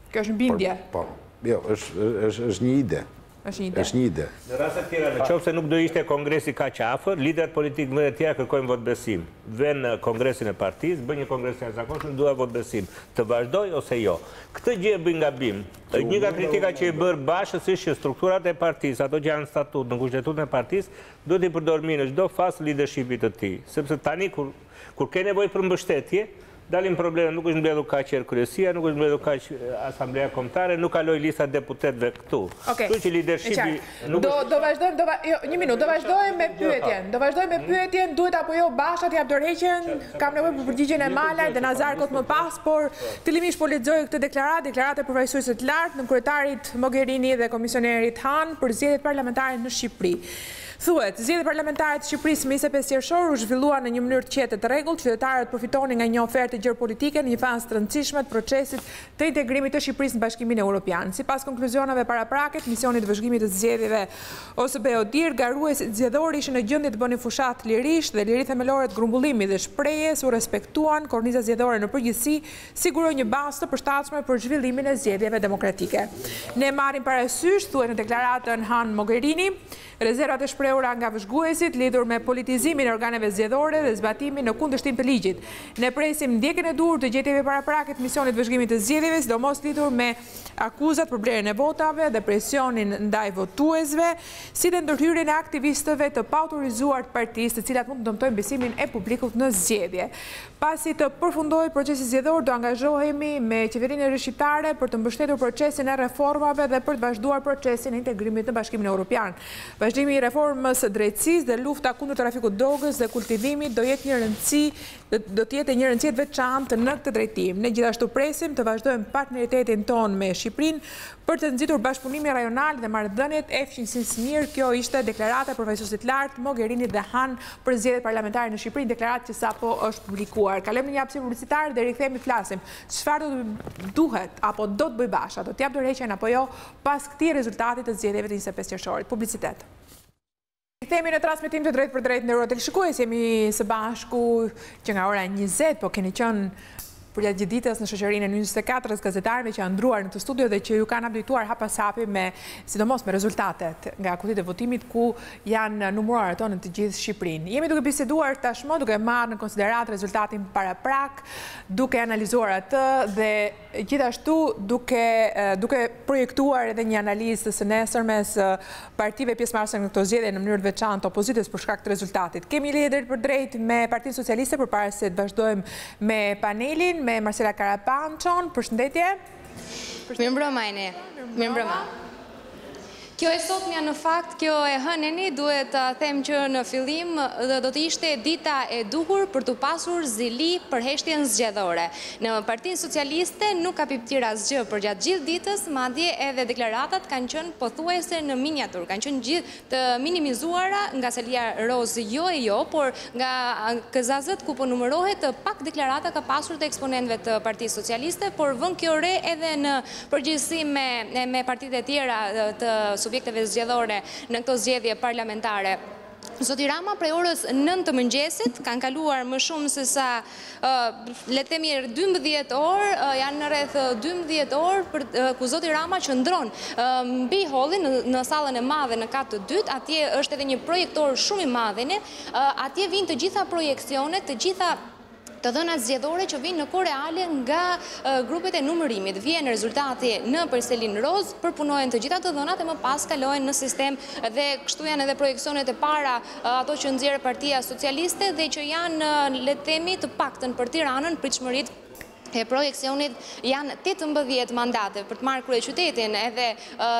Kjo është bindje. Po. Jo, është një ide. Është një ide. Në raste të tjera, nëse nuk do ishte kongresi kaq afër, liderët politikë më të tjerë kërkojnë vot besim. Vën në kongresin e partisë, bën një kongres të jashtëzakonshëm, duhet vot besim. Të vazhdoj ose jo. Këtë gjë e bën gabim. Një nga kritika që i bërë Bashës ishte që strukturat e partisë, ato që janë statut, në kushtetutën e partisë, duhet i përdormi në çdo fazë leadershipit të tij, sepse tani kur ke nevojë për mbështetje, dalin probleme, nuk është mbledhur kaq kryesia, nuk është mbledhur kaq asambleja kombëtare, nuk kaloi lista deputetëve këtu. Kështu që leadershipi do vazhdojmë, një minutë, do vazhdojmë me pyetjen. Do vazhdojmë me pyetjen, duhet apo jo Basha t'jap dorëheqjen? Kam nevojë për përgjigjen e Malaj dhe Nazarkut më pas, por fillimisht po lexoj këtë deklaratë e përfaqësuesit të lartë në kryetarit Mogherini dhe komisionerit Han për zgjedhjet parlamentare në Shqipëri. Thuhet, zgjedhjet parlamentare të Shqipërisë me 25 qershor u zhvilluan në një mënyrë të qetë të rregullt, qytetarët përfitonin nga një ofertë gjeopolitike në një fazë të rëndësishme të procesit të integrimit të Shqipërisë në Bashkimin Evropian. Sipas konkluzioneve parapraket, misioni i vëzhgimit të zgjedhjeve OSBE-ODIR, garuesit zgjedhor ishin në gjendje të bënin fushat lirisht dhe liri themelore të grumbullimi dhe shprehjes u respektuan, korniza zgjedhore në përgjithësi siguroi një bazë të përshtatshme për zhvillimin e zgjedhjeve demokratike. Ne marrim parasysh, thuhet në deklaratën Han Mogherini, rezervat e shprehura nga vëzhguesit lidhur me politizimin e organeve zgjedhore dhe zbatimin në kundërshtim të ligjit. Ne presim ndjekjen e dur të gjetjeve parapraket misionit vëzhgimit të zgjedhjeve, sidomos lidhur me akuzat për blerjen e votave dhe presionin ndaj votuesve, si dhe ndërhyrjen e aktivistëve të paautorizuar të partisë, të cilat mund të dëmtojnë besimin e publikut në zgjedhje. Pasi të përfundojë procesi zgjedhor, do angazhohemi me qeverinë shqiptare për të mbështetur procesin e reformave dhe për të vazhduar procesin e integrimit në Bashkimin Evropian. Vazhdimi i reformës së drejtësisë dhe lufta kundër trafikut drogës dhe kultivimit do të jetë një rëndësi të veçantë në këtë drejtim. Ne gjithashtu presim të vazhdojmë partneritetin ton me Shqipërinë për të nxitur bashkëpunimin rajonal dhe marrëdhëniet e fqinjësisë së mirë. Kjo ishte deklarata e përfaqësuesit të lartë Mogherini dhe Han për zgjedhjet parlamentare në Shqipëri, deklaratë që sapo është publikuar. Kalojmë në një hapësirë publicitare dhe rikthehemi flasim. Çfarë duhet apo do të bëj Basha? Do të jap dorëheqjen apo jo pas këtij rezultati të zgjedhjeve të 25 qershorit? Publicitet. Kthehemi në transmetim të drejt për drejt nderuar televizionistë, jemi së bashku që nga ora 20, po keni qenë për gjatë gjithë ditës në shoqërinë e News24 gazetarëve që janë ndruar në këtë studio dhe që ju kanë updateuar hap pas hapi me sidomos me rezultatet nga kutitë e votimit ku janë numëruar ato në të gjithë Shqipërinë. Jemi duke biseduar tashmë, duke marrë në konsiderat rezultatin paraprak, duke analizuar atë dhe gjithashtu duke projektuar edhe një analizë së nesërme së partive pjesëmarrëse në këto zgjedhje në mënyrë të veçantë opozitës për shkak të rezultatit. Kemi lidhje drejt për drejt me Partinë Socialiste përpara se të vazhdojmë me panelin me Marcela Karapançon. Përshëndetje. Mirëmbrëma Eni. Mirëmbrëma. Kjo e sotmja në fakt, kjo e hëneni, duhet të them që në fillim do të ishte dita e duhur për të pasur zili për heshtjen zgjedhore. Në Partinë Socialiste nuk ka piptira asgjë për gjatë gjithë ditës, madje edhe deklaratat kanë qenë pothuajse në miniatur, kanë qenë gjithë të minimizuara nga Salia Roz jo, por nga KZZ ku po numërohet pak deklarata ka pasur të eksponentëve të Partisë Socialiste, por vën kjo re edhe në përgjithësi me partitë e tjera të subjekteve zgjedhore në këto zgjedhje parlamentare. Zoti Rama prej orës 9 të mëngjesit kanë kaluar më shumë se sa le të themi 12 orë, janë në rreth 12 orë ku zoti Rama qëndron mbi hallin në sallën e madhe në kat të dytë. Atje është edhe një projektor shumë i madh, atje vijnë të gjitha projekcionet, të gjitha të dhënat zgjedhore që vinë në kohë reale nga grupet e numërimit. Vjen rezultati në përselin roz, përpunojnë të gjitha të dhënat e më pas kalojnë në sistem dhe kështu janë edhe projekcionet e para ato që nxjerrë Partia Socialiste dhe që janë le të themi të paktën për Tiranën, pritshmëritë e projekcionit janë 18 mandate për të marrë kryeqytetin edhe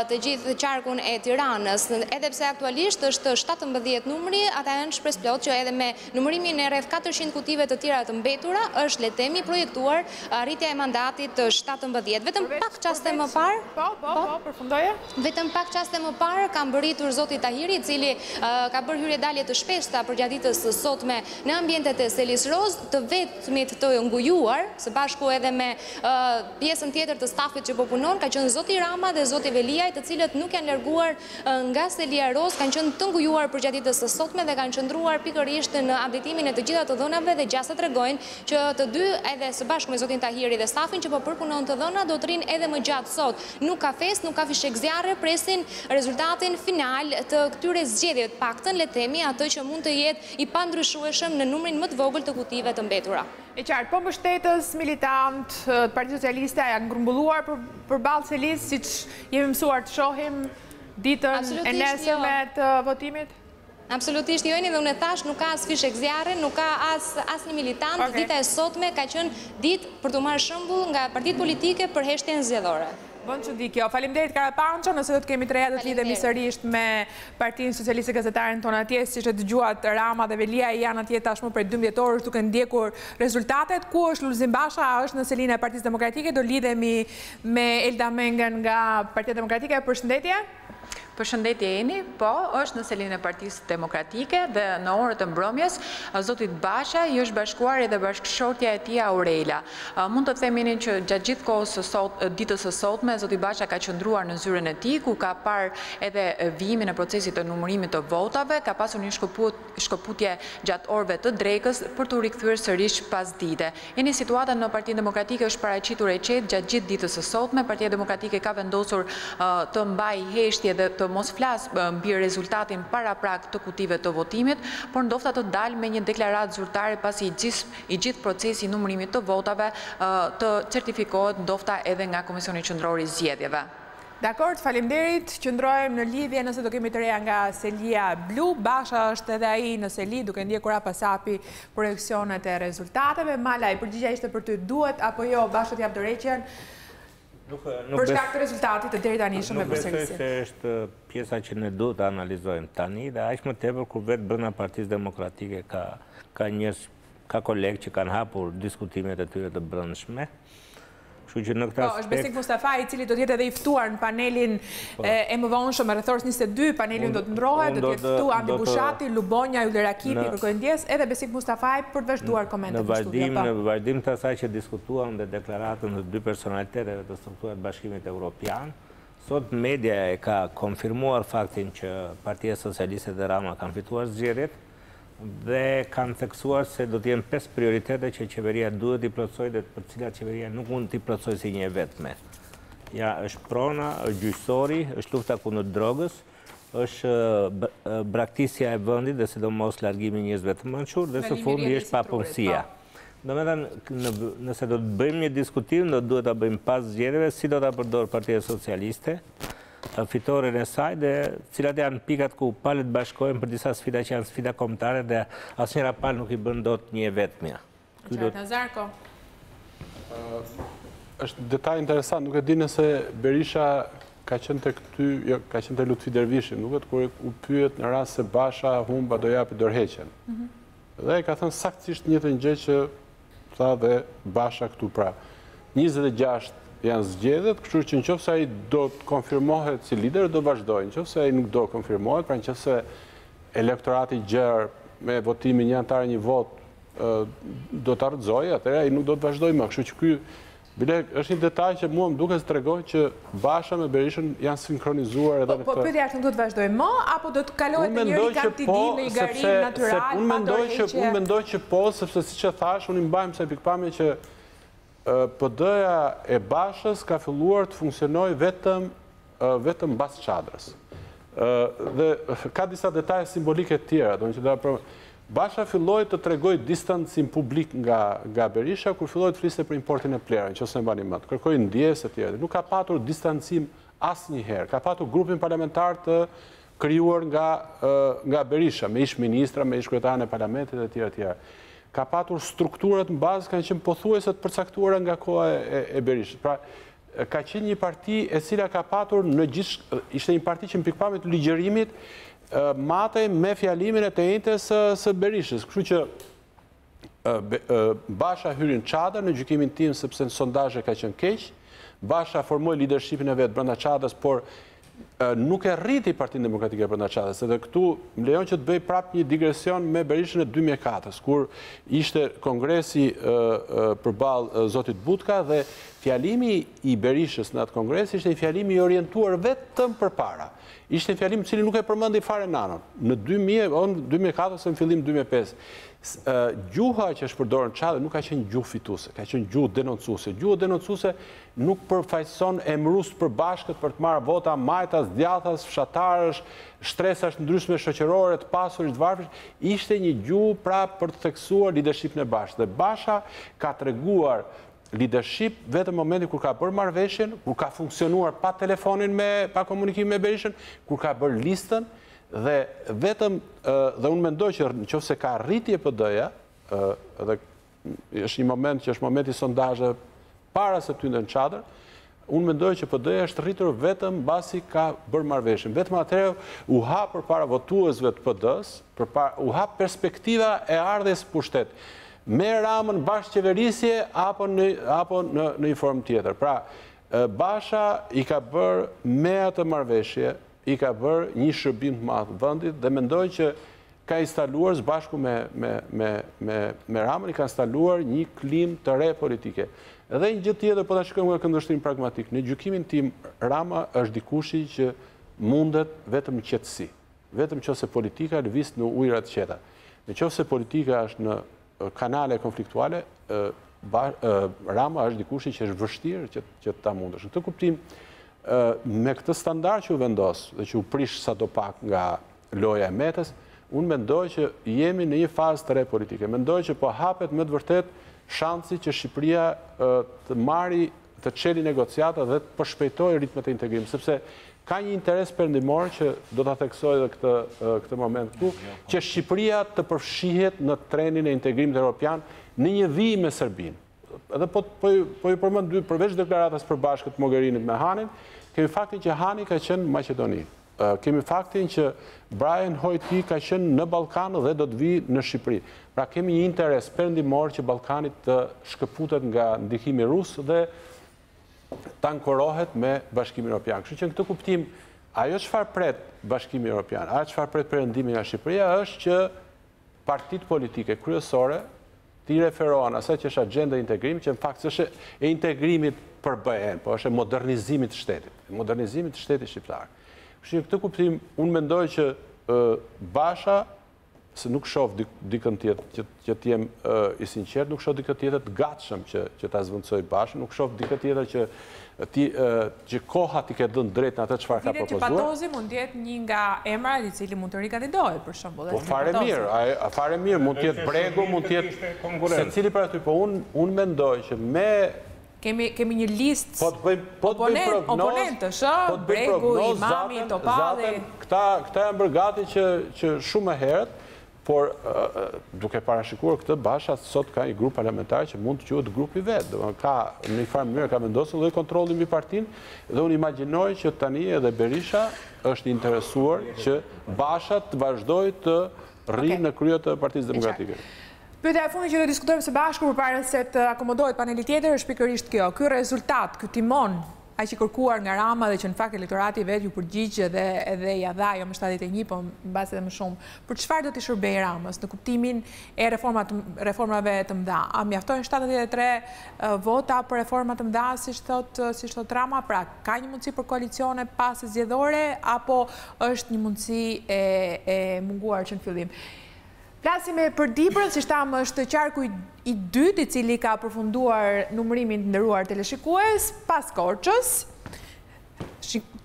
të gjithë qarkun e Tiranës. Edhe pse aktualisht është 17 numri, ata janë shpresplot që edhe me numërimin e rreth 400 kutive të tjera të mbetura, është le të themi projektuar arritja e mandatit të 17. Vetëm pak çaste më parë. Po, përfundoje. Vetëm pak çaste më parë ka mbërritur zoti Tahiri, i cili ka bërë hyrje dalje të shpeshta përgjatë ditës së sotme në ambientet e Selis Roz, të vetmit të ngujuar, së bashku edhe me pjesën tjetër të stafit që po punon, ka qenë zoti Rama dhe zoti Veliaj, të cilët nuk janë larguar nga Selia Roz, kanë qenë të ngujuar përgjatë ditës së sotme dhe kanë qëndruar pikërisht në auditimin e të gjitha të dhënave dhe gjasa tregojnë që të dy edhe së bashku me zotin Tahiri dhe stafin që po përpunon të dhëna do të rinë edhe më gjatë sot. Nuk ka fest, nuk ka fishek zjarre, presin rezultatin final të këtyre zgjedhjeve, paktën le të themi atë që mund të jetë i pandryshueshëm në numrin më të vogël të kutive të mbetura. E qartë, po mbështetës militant të Partisë Socialiste janë ngrumbulluar përballë Selis, siç jemi mësuar të shohim ditën e nesërme të votimit? Absolutisht jo, dhe unë e thash, nuk ka as fishek zjarre, nuk ka as një militant, dita e sotme ka qenë ditë për të marrë shembull nga partitë politike për heshtjen zgjedhore. Bon që di kjo. Faleminderit Karapanço, nëse do të kemi të reja do të lidhemi sërisht me Partinë Socialiste Gazetaren tonë atje, siç e dëgjuat Rama dhe Velia janë atje tashmë për 12 orësh duke ndjekur rezultatet. Ku është Lulzim Basha? Është në selinë e Partisë Demokratike. Do lidhemi me Elda Mengen nga Partia Demokratike. Përshëndetje. Përshëndetje Eni, po, është në selinë e Partisë Demokratike dhe në orët e mbrëmjes, zotit Basha i është bashkuar edhe bashkëshortja e tij Aurela. Mund të themi që gjatë gjithë kohës ditës së sotme, zoti Basha ka qëndruar në zyrën e tij, ku ka parë edhe vijimin e procesit të numërimit të votave, ka pasur një shkëputje gjatë orëve të drekës për të rikthyer sërish pas dite. Eni, situata në Partinë Demokratike është paraqitur e qetë gjatë gjithë ditës së sotme. Partia Demokratike ka vendosur të mbajë heshtje dhe të mos flas mbi rezultatin para prak të kutive të votimit, por ndofta të dalë me një deklaratë zyrtare pasi i gjithë procesi i numërimit të votave të certifikohet ndofta edhe nga Komisioni Qendror i Zgjedhjeve. Dakor, faleminderit. Qëndrojmë në lidhje nëse do kemi të reja nga Selia Blu. Basha është edhe ai në Seli duke ndjekur apasapi projeksionet e rezultateve. Malaj, përgjigjja ishte për ty, duhet apo jo Basha t'jap dorëheqjen? Për shkak të rezultatit të deri tani shumë e përsërisit. Nuk besoj se është pjesa që ne duhet të analizojmë tani dhe aq më tepër kur vetë brenda Partisë Demokratike ka kolegë që kanë hapur diskutimet e tyre të brendshme. Kështu që në këtë aspekt... është Besik Mustafaj, i cili do të jetë edhe i ftuar në panelin e mëvonshëm me rreth orës 22, panelin do të ndrohet, do të jetë ftuar Andi Bushati, Lubonja, Ylli Rakipi, kërkoj ndjes, edhe Besik Mustafaj për të vazhduar komentet në studio. Në vazhdim të asaj që diskutuam dhe deklaratën të dy personaliteteve të strukturat Bashkimit Evropian, sot media e ka konfirmuar faktin që Partia Socialiste dhe Rama kanë fituar zgjedhjet dhe kanë theksuar se do të jenë 5 prioritete që qeveria duhet i plotësojë dhe për cilat qeveria nuk mund t'i plotësojë si një vetme. Ja, është prona, është gjyqësori, është lufta kundër drogës, është braktisja e vendit dhe sidomos largimi njerëzve të mençur dhe së fundi është papunësia. Domethënë, nëse do të bëjmë një diskutim, do duhet ta bëjmë pas zgjedhjeve, si do ta përdor Partia Socialiste fitoren e saj dhe cilat janë pikat ku palët bashkojnë për disa sfida që janë sfida kombëtare dhe asnjëra palë nuk i bën dot një vetmja. Nazarko. Është detaj interesant, nuk e di nëse Berisha ka qenë tek ty, jo, ka qenë te Lutfi Dervishi, duket kur u pyet në rast se Basha humba do japi dorëheqjen. Dhe ka thënë saktësisht një të gjë që tha dhe Basha këtu pra. 26 janë zgjedhjet, kështu që nëse ai do të konfirmohet si lider, do vazhdojë. Nëse ai nuk do konfirmohet, pra nëse elektorati gjerë me votimin një antar një vot do të argëzojë, atëherë ai nuk do të vazhdojë më. Kështu që ky bile është një detaj që mua më duket se tregon që Basha me Berishën janë sinkronizuar edhe në këtë. Po pyetja është, nuk do të vazhdojë më apo do të kalohet në një rikantidi në një garim natyral? Unë mendoj që po, sepse siç e thash, unë i mbajmë se pikpamje që PD-ja e Bashës ka filluar të funksionojë vetëm mbas çadrës. Dhe ka disa detaje simbolike të tjera, domethënë Basha filloi të tregoj distancim publik nga Berisha, kur filloi të fliste për importin e plerave, nëse e mbani mend. Kërkoi ndjesë e tjerë. Nuk ka patur distancim asnjëherë. Ka patur grupin parlamentar të krijuar nga Berisha, me ish ministra, me ish kryetarën e parlamentit e tjerë. Ka patur strukturat në bazë kanë qenë pothuajse të përcaktuara nga koha e Berishës. Pra, ka qenë një parti e cila ka patur në gjithë, ishte një parti që në pikpamje të ligjërimit matej me fjalimin e të njëjtës së Berishës. Kështu që Basha hyri në çadër në gjykimin tim sepse në sondazhe ka qenë keq. Basha formoi leadershipin e vet brenda çadrës, por nuk e rriti Partinë Demokratike brenda çadrës. Edhe këtu më lejon që të bëj prapë një digresion me Berishën e 2004, kur ishte kongresi përballë zotit Butka dhe fjalimi i Berishës në atë kongres ishte një fjalim i orientuar vetëm përpara. Ishte një fjalim i cili nuk e përmendi fare nanon. Në 2004 ose në fillim 2005. Gjuha që është përdorur në çadër nuk ka qenë gjuhë fituese, ka qenë gjuhë denoncuese. Gjuhë denoncuese nuk përfaqëson emërus përbashkët për të marrë vota majtas, djathas, fshatarësh, shtresash ndryshme shoqërore, të pasurit, të varfërish. Ishte një gjuhë pra për të theksuar leadershipin e Bashës. Dhe Basha ka treguar leadership vetëm në momentin kur ka bërë marrëveshjen, kur ka funksionuar pa telefonin pa komunikim me Berishën, kur ka bërë listën, dhe vetëm dhe unë mendoj që nëse ka rritje PD-ja, dhe është një moment që është momenti sondazhe para se të hynte në çadër, unë mendoj që PD-ja është rritur vetëm mbasi ka bërë marrëveshjen. Vetëm atëherë u hap përpara votuesve të PD-s, u hap perspektiva e ardhes pushtet. Me Ramën bashkëqeverisje apo në një formë tjetër. Pra, Basha i ka bërë me atë marrëveshje, i ka bërë një shërbim të madh vendit dhe mendoj që ka instaluar bashku me Ramën, i ka instaluar një klim të re politike. Edhe një gjë tjetër, po ta shikojmë nga këndvështrim pragmatik. Në gjykimin tim, Rama është dikushi që mundet vetëm në qetësi. Vetëm nëse politika lëviz në ujëra të qeta. Nëse politika është në kanale konfliktuale, Rama është dikushi që është vështirë që ta mundësh. Në këtë kuptim, me këtë standard që u vendos dhe që u prish sadopak nga loja e Metës, unë mendoj që jemi në një fazë të re politike. Mendoj që po hapet me të vërtet shansi që Shqipëria të çeli negociata dhe të përshpejtojë ritmet e integrimit, sepse ka një interes perëndimor që do ta theksoj edhe këtë moment këtu, që Shqipëria të përfshihet në trenin e integrimit evropian në një vijë me Serbinë. Edhe po ju përmend dy përveç deklaratës përbashkët Mogherinit me Hanin, kemi faktin që Hani ka qenë në Maqedoni. Kemi faktin që Brian Hojti ka qenë në Ballkan dhe do të vijë në Shqipëri. Pra kemi një interes perëndimor që Ballkani të shkëputet nga ndikimi rus dhe të ankorohet me Bashkimin Evropian. Kështu që në këtë kuptim, ajo çfarë pret Bashkimi Evropian, ajo çfarë pret perëndimi nga Shqipëria është që partitë politike kryesore t'i referohen asaj që është agenda e integrimit, që në fakt është e integrimit për BE-n, po është e modernizimit të shtetit, modernizimit të shtetit shqiptar. Kështu që në këtë kuptim, unë mendoj që Basha, se nuk shoh dikën tjetër që t'jem i sinqert, nuk shoh dikën tjetër të gatshëm që ta zvendësoj Bashën, nuk shoh dikën tjetër që koha t'i ke dhënë drejt në atë çfarë ka propozuar. Që Patozi mund të jetë një nga emrat i cili mund të rikandidohet për shembull. Po fare mirë, mund të jetë Bregu, mund të jetë secili për aty, po unë mendoj që me kemi një listë oponentësh, Bregu, Imami, Topalli. Këta janë bërë gati që shumë e herët, por duke parashikuar këtë, Basha sot ka një grup parlamentar që mund të quhet grupi vet. Ka në një farë mënyrë ka vendosur lloj kontrolli mbi partinë dhe unë imagjinoj që tani edhe Berisha është interesuar që Basha të vazhdojë të rrinë në krye të Partisë Demokratike. Pyetja e fundit që do diskutojmë së bashku përpara se të akomodohet paneli tjetër është pikërisht kjo. Ky rezultat, ky timon aq i kërkuar nga Rama dhe që në fakt elektorati vet ju përgjigj edhe ja dha jo më 71, po mbas edhe më shumë. Për çfarë do të shërbejë Ramës në kuptimin e reformave të mëdha? A mjaftojnë 73 vota për reforma të mëdha, siç thot Rama? Pra, ka një mundësi për koalicione pas zgjedhore apo është një mundësi e munguar që në fillim? Flasim për Dibrën, si shtam është qarku i dytë i cili ka përfunduar numërimin të nderuar teleshikues pas Korçës.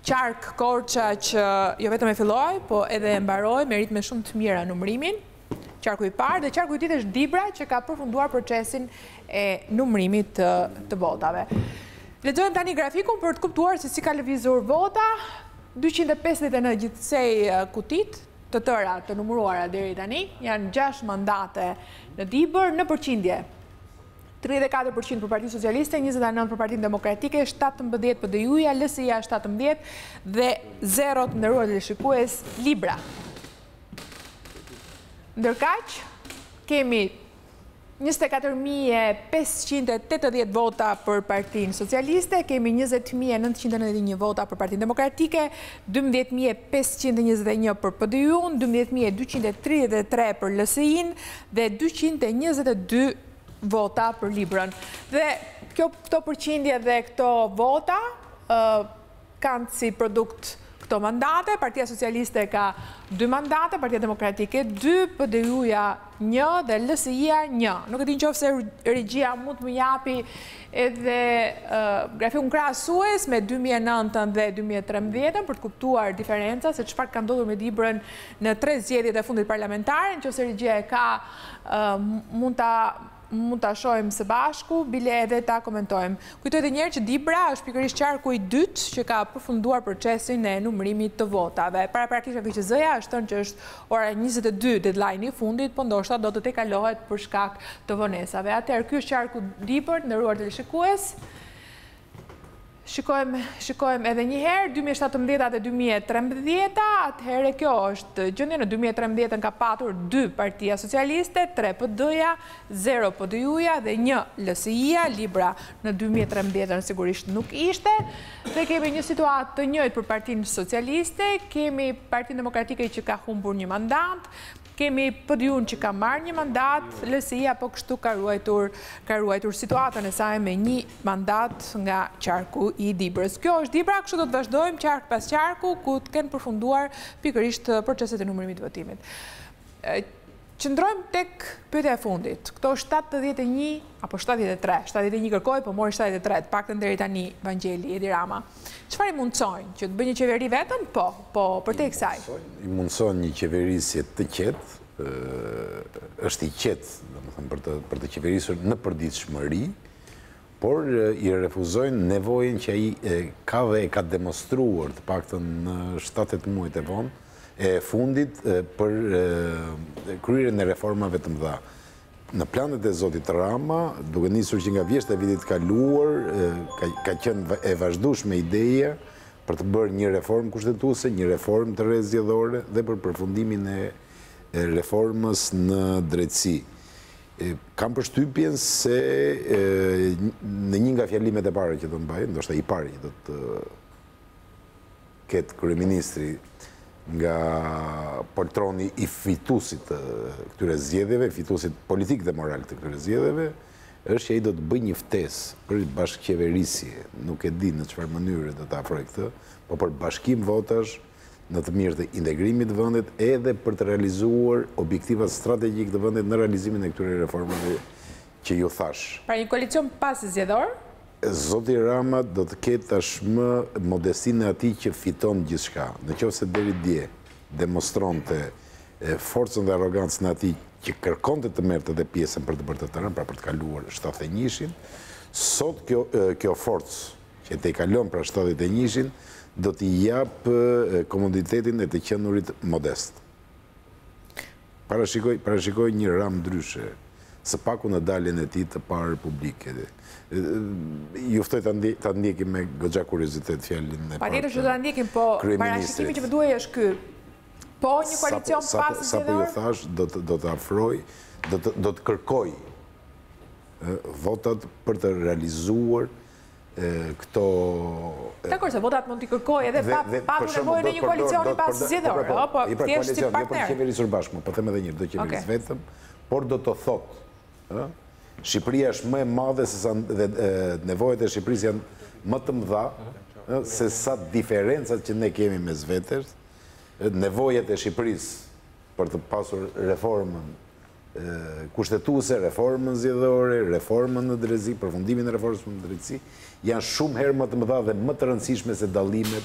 Qark Korça që jo vetëm e filloi, po edhe e mbaroi me ritme shumë të mira numërimin. qarku i parë, dhe qarku i dytë është Dibra, që ka përfunduar procesin e numërimit të votave. Lexojmë tani grafikun për të kuptuar se si ka lëvizur vota. 259 gjithsej kutit, të tëra të numëruara deri tani, janë 6 mandate në Dibër, në përqindje 34% për Partinë Socialiste, 29% për Partinë Demokratike, 17% për DJU-ja, LSI-ja 17% dhe 0 të nderuar teleshikues Libra. Ndërkaq, kemi 24.580 vota për Partinë Socialiste, kemi 20.991 vota për Partinë Demokratike, 12.521 për PDU-n, 12.233 për LSI-n dhe 222 vota për Librën. Dhe këto përqindje dhe këto vota kanë si produkt këto mandate. Partia Socialiste ka 2 mandate, Partia Demokratike 2, PDU-ja 1 dhe LSI-ja 1. Nuk e di nëse regjia mund të më japi edhe grafikun krahasues me 2009 dhe 2013 për të kuptuar diferenca se çfarë ka ndodhur me Dibrën në 3 zgjedhjet e fundit parlamentare. Nëse regjia e ka, mund ta shohim së bashku, bile edhe ta komentojmë. Kujtoj edhe një herë që Dibra është pikërisht qarku i dytë që ka përfunduar procesin e numërimit të votave. Paraprakisht KQZ-ja është thënë që është ora 22 deadline i fundit, po ndoshta do të tekalohet për shkak të vonesave. Atëherë ky është qarku Dibër, nderuar teleshikues. Shikojmë edhe një herë, 2017 dhe 2013, atëherë kjo është gjendja. Në 2013 ka patur 2 Partia Socialiste, 3 PD-ja, 0 PDU-ja dhe 1 LSI-ja, Libra në 2013 sigurisht nuk ishte. Dhe kemi një situatë të njëjtë për Partinë Socialiste, kemi Partinë Demokratike që ka humbur një mandat, kemi PDU-n që ka marrë një mandat, LSI-ja po kështu ka ruajtur situatën e saj me një mandat nga qarku i Dibrës. Kjo është Dibra, kështu do të vazhdojmë qark pas qarku, ku të kenë përfunduar pikërisht proceset e numërimit të votimit. Qëndrojmë tek pyetja e fundit. Këto 71 apo 71 kërkoi, po mori 73, paktën deri tani Vangjeli Edi Rama. Çfarë i mundsojnë? Që të bëjë një qeveri vetëm? Po, përtej kësaj. I mundson një qeverisje të qetë, është i qetë, domethënë për të qeverisur në përditshmëri, por i refuzojnë nevojën që ai ka dhe e ka demonstruar të paktën në 7-8 muajt e vonë e fundit për kryerjen e reformave të mëdha. Në planet e zotit Rama, duke nisur që nga vjeshtë e vitit kaluar, ka qenë e vazhdueshme ideja për të bërë një reformë kushtetuese, një reformë të zgjedhore dhe për përfundimin e reformës në drejtësi. Kam përshtypjen se në një nga fjalimet e pare që do të mbaj, ndoshta i pari që do të ketë kryeministri nga poltroni i fitusit të këtyre zgjedhjeve, fitusit politik dhe moral të këtyre zgjedhjeve, është që ai do të bëjë një ftesë për bashkëqeverisje, nuk e di në çfarë mënyre do të afrojë këtë, po për bashkim votash në të mirë të integrimit të vendit edhe për të realizuar objektivat strategjik të vendit në realizimin e këtyre reformave që ju thash. Pra një koalicion pas zgjedhor? Zoti Rama do të ketë tashmë modestinë e atij që fiton gjithçka. Nëse deri dje demonstronte forcën dhe arrogancën e atij që kërkonte të merrte edhe pjesën për të bërë të tërën, pra për të kaluar 71-shin, sot kjo forcë që te kalon pra 71-shin do t'i jap komoditetin e të qenurit modest. Parashikoj një ram ndryshe, së paku në daljen e tij të parë publike. Juftoj ta ndjekim me goxha kuriozitet fjalën e parë. Patjetër që do ta ndjekim, po parashikimi që më duhej është ky. Po një koalicion pas zgjedhor. Sapo ju thash, do të afroj, do të kërkoj votat për të realizuar këto... Dakor, se votat mund t'i kërkoj edhe pa nevojën e një koalicioni pas zgjedhor, po thjesht si partner. Jo për të qeverisur bashkë, po them edhe një herë, do qeveris vetëm, por do të thotë, Shqipëria është më e madhe dhe nevojat e Shqipërisë janë më të mëdha se sa diferencat që ne kemi mes vetes. Nevojat e Shqipërisë për të pasur reformën kushtetuese, reformën zgjedhore, reformën në drejtësi, përfundimin e reformës në drejtësi, janë shumë herë më të mëdha dhe më të rëndësishme se dallimet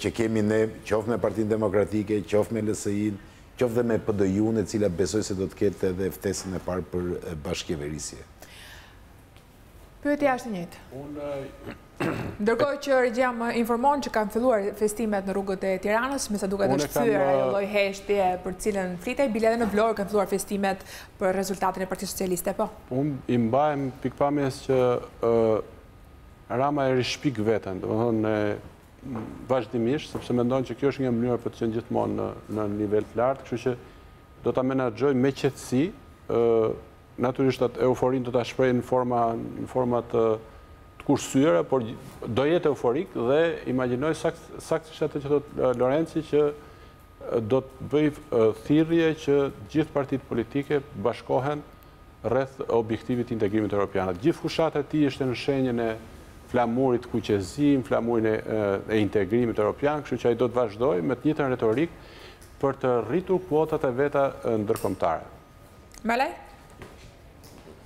që kemi ne, qoftë me Partinë Demokratike, qoftë me LSI-n, qoftë me PD-jun, e cila besoj se do të ketë edhe ftesën e parë për bashkëqeverisje. Pyetja është e njëjtë. Ndërkohë që regjia më informon që kanë filluar festimet në rrugët e Tiranës, me sa duket është thyer ajo lloj heshtje për cilën flitej, bile edhe në Vlorë kanë filluar festimet për rezultatin e Partisë Socialiste, po. Unë i mbajm pikpamjes që Rama e rishpik veten, domethënë vazhdimisht, sepse mendon që kjo është një mënyrë për të qenë gjithmonë në nivel të lartë, kështu që do ta menaxhoj me qetësi, natyrisht atë euforin do ta shpreh në forma të kursyer, por do jetë euforik dhe imagjinoj saktësisht atë që thot Lorenci që do të bëj thirrje që gjithë partitë politike bashkohen rreth objektivit të integrimit evropian. Gjithë fushat e tij është në shenjën e flamurit kuqezim, flamurin e integrimit evropian, kështu që ai do të vazhdojë me të njëjtën retorik për të rritur kuotat e veta ndërkombëtare. Malaj?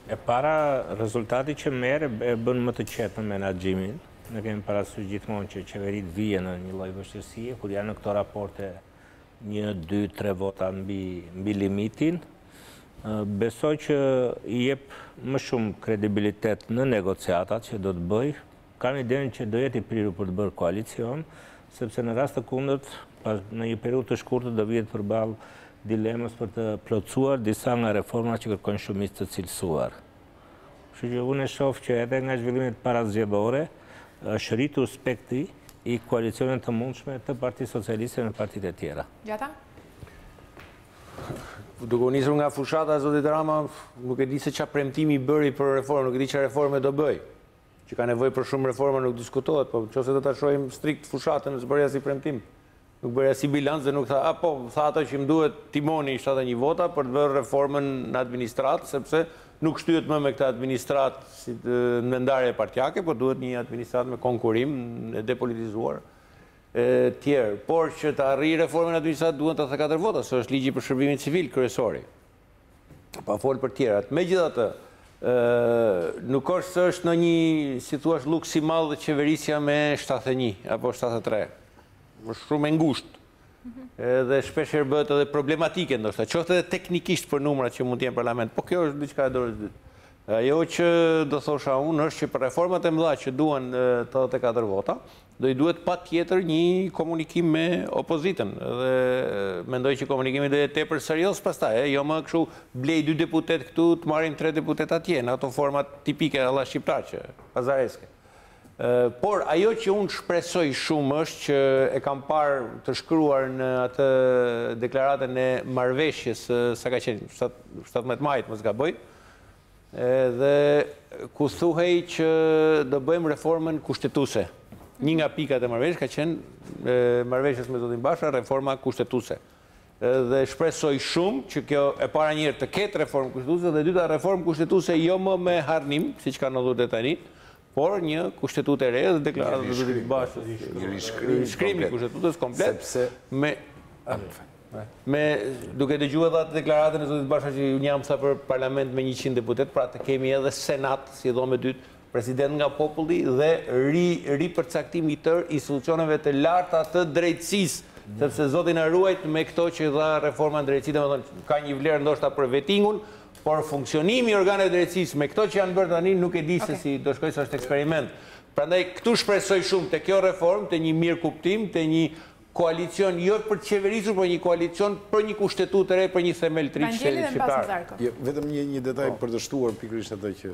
E para, rezultati që merë e bën më të qetë në menaxhimin. Ne kemi parasysh gjithmonë që qeverit vijnë në një lloj vështirësie, kur janë në këto raporte 1, 2, 3 vota mbi limitin. Besoj që i jep më shumë kredibilitet në negociatat që do të bëj. Kam idenë që do jetë i prirur për të bërë koalicion, sepse në rast të kundërt, në një periudhë të shkurtër do vihet përballë dilemës për të plotësuar disa nga reformat që kërkojnë shumicë të cilësuar. Kështu që unë e shoh që edhe nga zhvillimet parazgjedhore është rritur spektri i koalicioneve të mundshme të Partisë Socialiste me partitë e tjera. Gjata? Duke u nisur nga fushata, zotit Rama, nuk e di se çfarë premtimi bëri për reformë, nuk e di çfarë reforme do bëj. Që ka nevojë për shumë reforma nuk diskutohet, po nëse do ta shohim strikt fushatën, s'bëri as i premtim. Nuk bëri as i bilanc dhe nuk tha, tha ato që më duhet timoni 71 vota për të bërë reformën në administratë, sepse nuk shtyhet më me këtë administratë si në ndarje partjake, por duhet një administratë me konkurim e depolitizuar tjerë. Por që të arrijë reformën në administratë duhen 84 vota, se është ligji për shërbimin civil kryesori. Pa fol për tjerat. Megjithatë, nuk është në një, si thua, luks i madh qeverisja me 71 apo 73. Shumë e ngushtë. Dhe shpeshherë bëhet edhe problematike ndoshta, qoftë edhe teknikisht për numrat që mund të jenë në parlament, po kjo është diçka e dorës dytë. Ajo që do thosha unë është që për reformat e mëdha që duan 84 vota, do i duhet patjetër një komunikim me opozitën. Dhe mendoj që komunikimi do jetë tepër serioz pastaj, jo më kështu blej 2 deputet këtu, të marrim 3 deputet atje, në ato format tipike alla shqiptare, pazareske. Por ajo që unë shpresoj shumë është që e kam parë të shkruar në atë deklaratën e marrëveshjes sa ka qenë 17 majit, mos gaboj, dhe ku thuhej që do bëjmë reformën kushtetuese. Një nga pikat e marrëveshjes ka qenë marrëveshjes me zotin Basha, reforma kushtetuese. Dhe shpresoj shumë që kjo e para njëherë të ketë reformë kushtetuese dhe dyta reformë kushtetuese jo më me harnim, siç ka ndodhur deri tani, por një kushtetutë e re dhe deklaratë të zotit Bashës. Një rishkrim i kushtetutës komplet. Duke dëgjuar edhe atë deklaratën e zotit Basha që unë jam sa për parlament me 100 deputet, pra të kemi edhe senat, si dhome dytë, president nga populli dhe ripërcaktimi tërë institucioneve të larta të drejtësisë, sepse zoti na ruajt me këto që dha reforma në drejtësi, domethënë ka një vlerë ndoshta për vettingun, por funksionimi i organeve të drejtësisë me këto që janë bërë tani nuk e di se si do shkojë, sa është eksperiment. Prandaj këtu shpresoj shumë te kjo reformë, te një mirë kuptim, te një koalicion jo për të qeverisur, por një koalicion për një kushtetutë të re, për një themel të ri shqiptar. Vetëm një detaj për të shtuar pikërisht atë që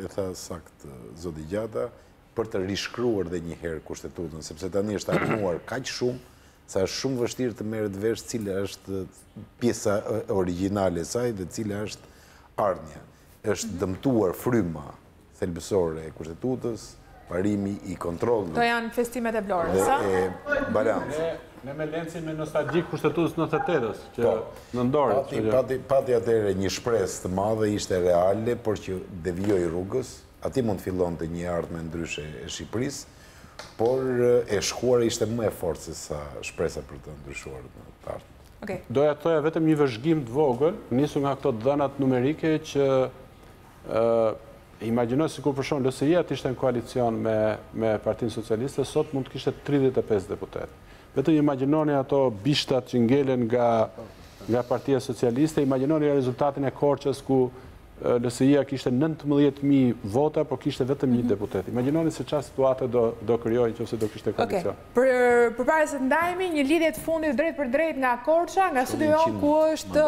e tha sakt zoti Gjata, për të rishkruar edhe një herë kushtetutën, sepse tani është harmuar kaq shumë sa është shumë vështirë të merret vesh cila është pjesa origjinale e saj dhe cila është ardhmja. Është dëmtuar fryma thelbësore e kushtetutës, parimi i kontrollit. To janë festimet e Vlorës, sa? Ne me lencin me nostalgjik kushtetutës 98-ës, që në ndorë. Pati atëherë një shpresë të madhe, ishte reale, por që devijoi rrugës, ati mund të fillonte një ardhmë ndryshe e Shqipërisë, por e shkuara ishte më e fortë se sa shpresa për të ndryshuar në të ardhmen. Doja të thoja vetëm një vëzhgim të vogël, nisur nga këto dhënat numerike që imagjinoj sikur për shembull LSI-ja ishte në koalicion me Partinë Socialiste, sot mund të kishte 35 deputet. Vetëm imagjinoni ato bishtat që ngelen nga nga Partia Socialiste, imagjinoni rezultatin e Korçës ku LSI-a kishte 19.000 vota, por kishte vetëm një deputet. Imagjinoni se çfarë situate do krijojë nëse do kishte koalicion. Përpara se të ndajemi, një lidhje të fundit drejt për drejt nga Korça, nga studio ku është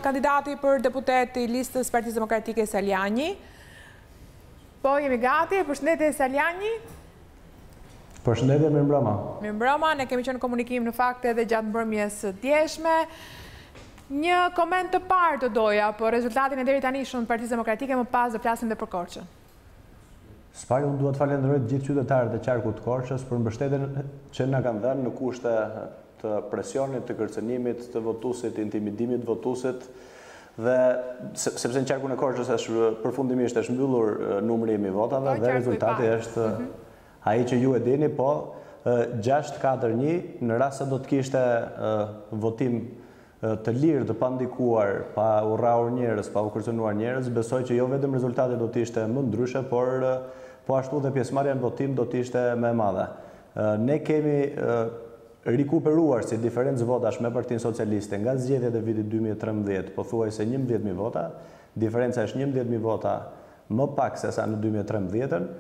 kandidati për deputet i listës Partisë Demokratike Saljani. Po, jemi gati. Përshëndetje Saljani. Përshëndetje, mirëmbrëma. Mirëmbrëma, ne kemi qenë në komunikim në fakt edhe gjatë mbrëmjes së djeshme. Një koment të parë të doja, por rezultatin e deri tani shumë Partisë Demokratike, më pas do flasim dhe për Korçën. Spari, unë duhet falenderoj të gjithë qytetarët e qarkut të Korçës për mbështetjen që na kanë dhënë në kushte të presionit, të kërcënimit, të votuesit, intimidimit të votuesit, dhe sepse në qarkun e Korçës është përfundimisht është mbyllur numri i votave dhe rezultati është ai që ju e dini, po 6-4-1 në rast se do të kishte votim të lirë, të pandikuar, pa u rrahur njerëz, pa u kërcënuar njerëz, besoj që jo vetëm rezultati do të ishte më ndryshe, por po ashtu dhe pjesëmarrja në votim do të ishte më e madhe. Ne kemi rikuperuar si diferencë votash me Partinë Socialiste nga zgjedhjet e vitit 2013, pothuajse 11.000 vota, diferenca është 11.000 vota më pak se sa në 2013.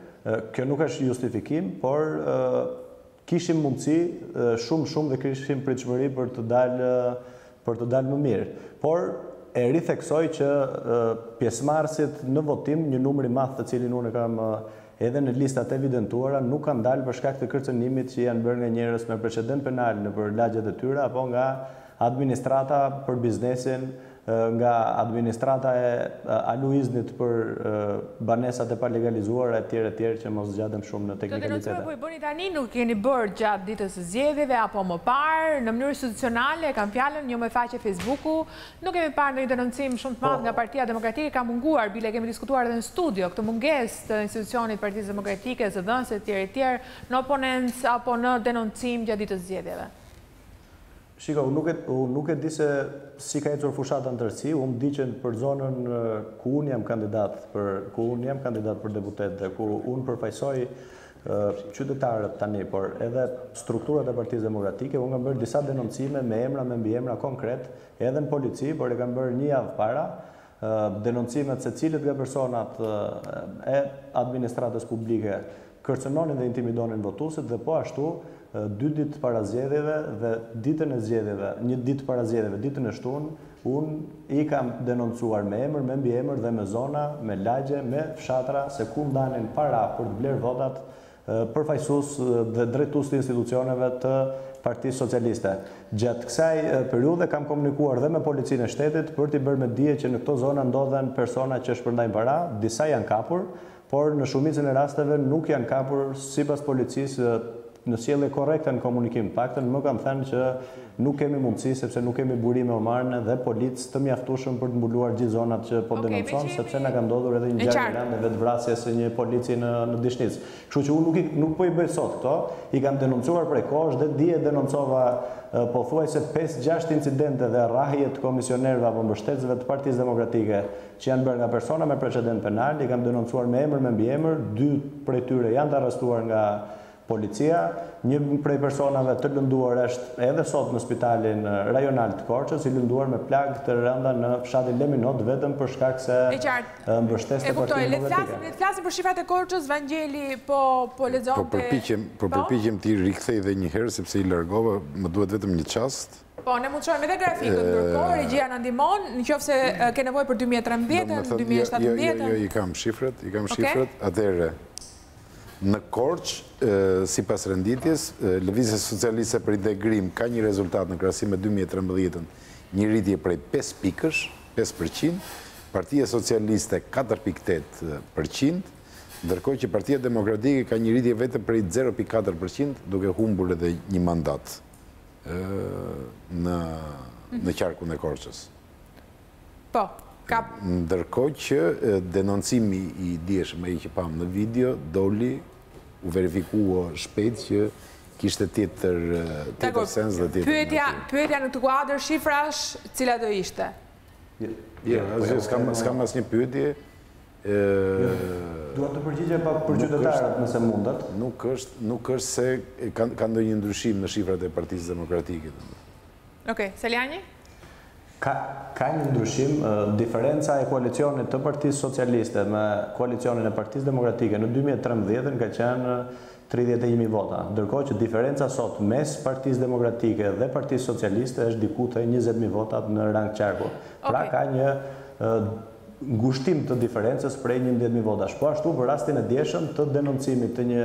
Kjo nuk është justifikim, por kishim mundësi shumë dhe kishim pritshmëri për të dalë më mirë. Por e ritheksoj që pjesëmarrësit në votim, një numër i madh të cilin unë kam edhe në listat evidentuara, nuk kanë dalë për shkak të kërcënimit që janë bërë nga njerëz me precedent penal në për lagjet e tyre, apo nga administrata për biznesin, nga administrata e aluiznit për banesat e palegalizuara etj që mos zgjatem shumë në teknikalitete. Do të bëni tani, nuk keni bërë gjatë ditës së zgjedhjeve apo më parë, në mënyrë institucionale, kam fjalën, një me faqe Facebooku, nuk kemi parë ndonjë denoncim shumë të madh nga Partia Demokratike, ka munguar, bile kemi diskutuar edhe në studio, këtë mungesë të institucionit Partisë Demokratike, zëdhënëse etj në oponencë apo në denoncim gjatë ditës së zgjedhjeve. Shiko, unë nuk e di se si ka ecur fushata në tërësi, unë di që për zonën ku unë jam kandidat për deputet dhe ku unë përfaqësoj qytetarët tani, por edhe strukturat e Partisë Demokratike, unë kam bërë disa denoncime me emra, me mbiemra konkret, edhe në polici, por e kam bërë një javë para, denoncimet se cilët nga personat e administratës publike kërcënonin dhe intimidonin votuesit, dhe po ashtu 2 ditë para zgjedhjeve dhe ditën e zgjedhjeve, një ditë para zgjedhjeve, ditën e shtunë, unë i kam denoncuar me emër, me mbiemër dhe me zona, me lagje, me fshatra, se ku ndanin para për të blerë votat përfaqësues dhe drejtues të institucioneve të Partisë Socialiste. Gjatë kësaj periudhe kam komunikuar dhe me policinë e shtetit për t'i bërë me dije që në këto zona ndodhen persona që shpërndajnë para, disa janë kapur, por në shumicën e rasteve nuk janë kapur sipas policisë në sjellje korrekte në komunikim. Paktën më kanë thënë që nuk kemi mundësi sepse nuk kemi burime omarne dhe policë të mjaftueshëm për të mbuluar gjithë zonat që po denoncon, sepse na ka ndodhur edhe një ngjarje në vetvrasje së një polici në Dishnicë. Kështu që unë nuk po i bëj sot këto, i kam denoncuar prej kohësh dhe dje denoncova pothuajse 5-6 incidente dhe rrahje të komisionerëve apo mbështetësve të Partisë Demokratike që janë bërë nga persona me precedent penal, i kam denoncuar me emër, me mbiemër, 2 prej tyre janë të arrestuar nga policia, një prej personave të lënduar është edhe sot në spitalin rajonal të Korçës, i lënduar me plagë të rënda në fshatin Leminot vetëm për shkak se mbështeste Partinë Demokratike. Le të flasim për shifrat e Korçës, Vangjeli po lexonte. Po përpiqem ti rikthej edhe një herë sepse i largova, më duhet vetëm një çast. Po, ne mund të shohim edhe grafikën, ndërkohë regjia na ndihmon, nëse ke nevojë për 2013, 2017. Jo, i kam shifrat, atëherë në Korçë, sipas renditjes, Lëvizja Socialiste për Integrim ka një rezultat në krahasim me 2013-ën, një rritje prej 5 pikësh, 5%, Partia Socialiste 4.8%, ndërkohë që Partia Demokratike ka një rritje vetëm prej 0.4%, duke humbur edhe një mandat në qarkun e Korçës. Po. Ndërkohë që denoncimi i dieshëm ai që pam në video doli, u verifikua shpejt që kishte tjetër sens dhe tjetër. Pyetja në të kuadër shifrash, cila do ishte? S'kam asnjë pyetje. Duhet të përgjigje pak për qytetarët nëse mundet. Nuk është se ka ndonjë ndryshim në shifrat e Partisë Demokratike. Okej, Saljani? Ka një ndryshim, diferenca e koalicionit të Partisë Socialiste me koalicionin e Partisë Demokratike në 2013 ka qenë 31.000 vota, ndërkohë që diferenca sot mes Partisë Demokratike dhe Partisë Socialiste është diku te 20.000 votat në rang qarku. Pra ka një ngushtim të diferencës prej 11.000 votash. Po ashtu për rastin e djeshëm të denoncimit të një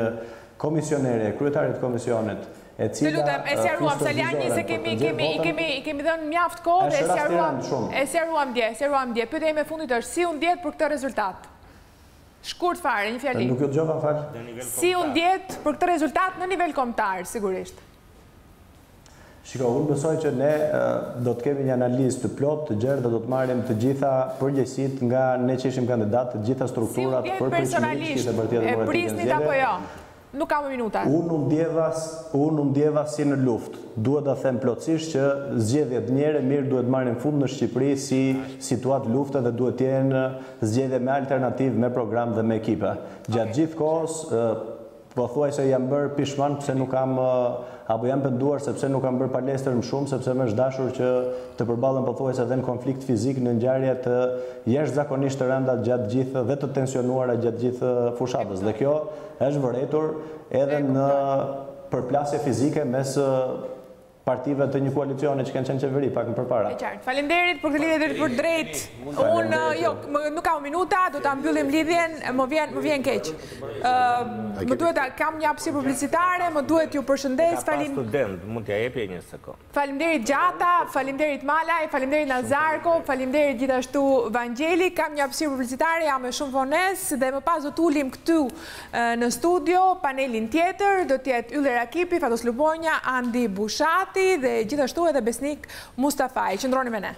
komisionere, kryetarit komisionit, e lutem, e sjaruam, Saliani, se kemi dhënë mjaft kohë dhe e sjaruam dje. Pyetja ime fundit është, si u ndjet për këtë rezultat? Shkurt fare, një fjali. Nuk ju dëgjova, fal. Si u ndjet për këtë rezultat në nivel kombëtar, sigurisht? Shiko, unë besoj që ne do të kemi një analizë të plot, të gjerë, dhe do të marrim të gjitha përgjegjësitë nga ne që ishim kandidat, të gjitha strukturat për personalisht, e prisnit apo jo? Nuk kam minuta. Unë ndjeva si në luft. Duhet të them plotësisht që zgjedhjet njëre mirë duhet marrin fund në Shqipëri si situatë lufte dhe duhet të jenë zgjedhje me alternativë, me program dhe me ekipe. Gjatë gjithë kohës, pothuajse jam bërë pishman pse nuk kam apo jam penduar sepse nuk kam bërë palestër më shumë, sepse më është dashur që të përballem pothuajse edhe në konflikt fizik në ngjarje të jashtëzakonisht të rënda gjatë gjithë dhe të tensionuara gjatë gjithë fushatës. Dhe kjo është vërejtur edhe në përplasje fizike mes partive të një koalicioni që kanë qenë qeveri pak më përpara. Faleminderit për këtë lidhje për drejt. Unë nuk kam minuta, do ta mbyllim lidhjen, më vjen keq. Më duhet kam një hapësirë publicitare, më duhet ju përshëndes. Student, mund t'ja jepje një sekond. Faleminderit Gjata, faleminderit Malaj, faleminderit Nazarko, faleminderit gjithashtu Vangjeli. Kam një hapësirë publicitare, jam me shumë vonesë dhe më pas do t'ulim këtu në studio panelin tjetër, do t'jetë Yller Akipi, Fatos Lubonja, Andi Bushati dhe gjithashtu edhe Besnik Mustafaj. Qëndroni me ne.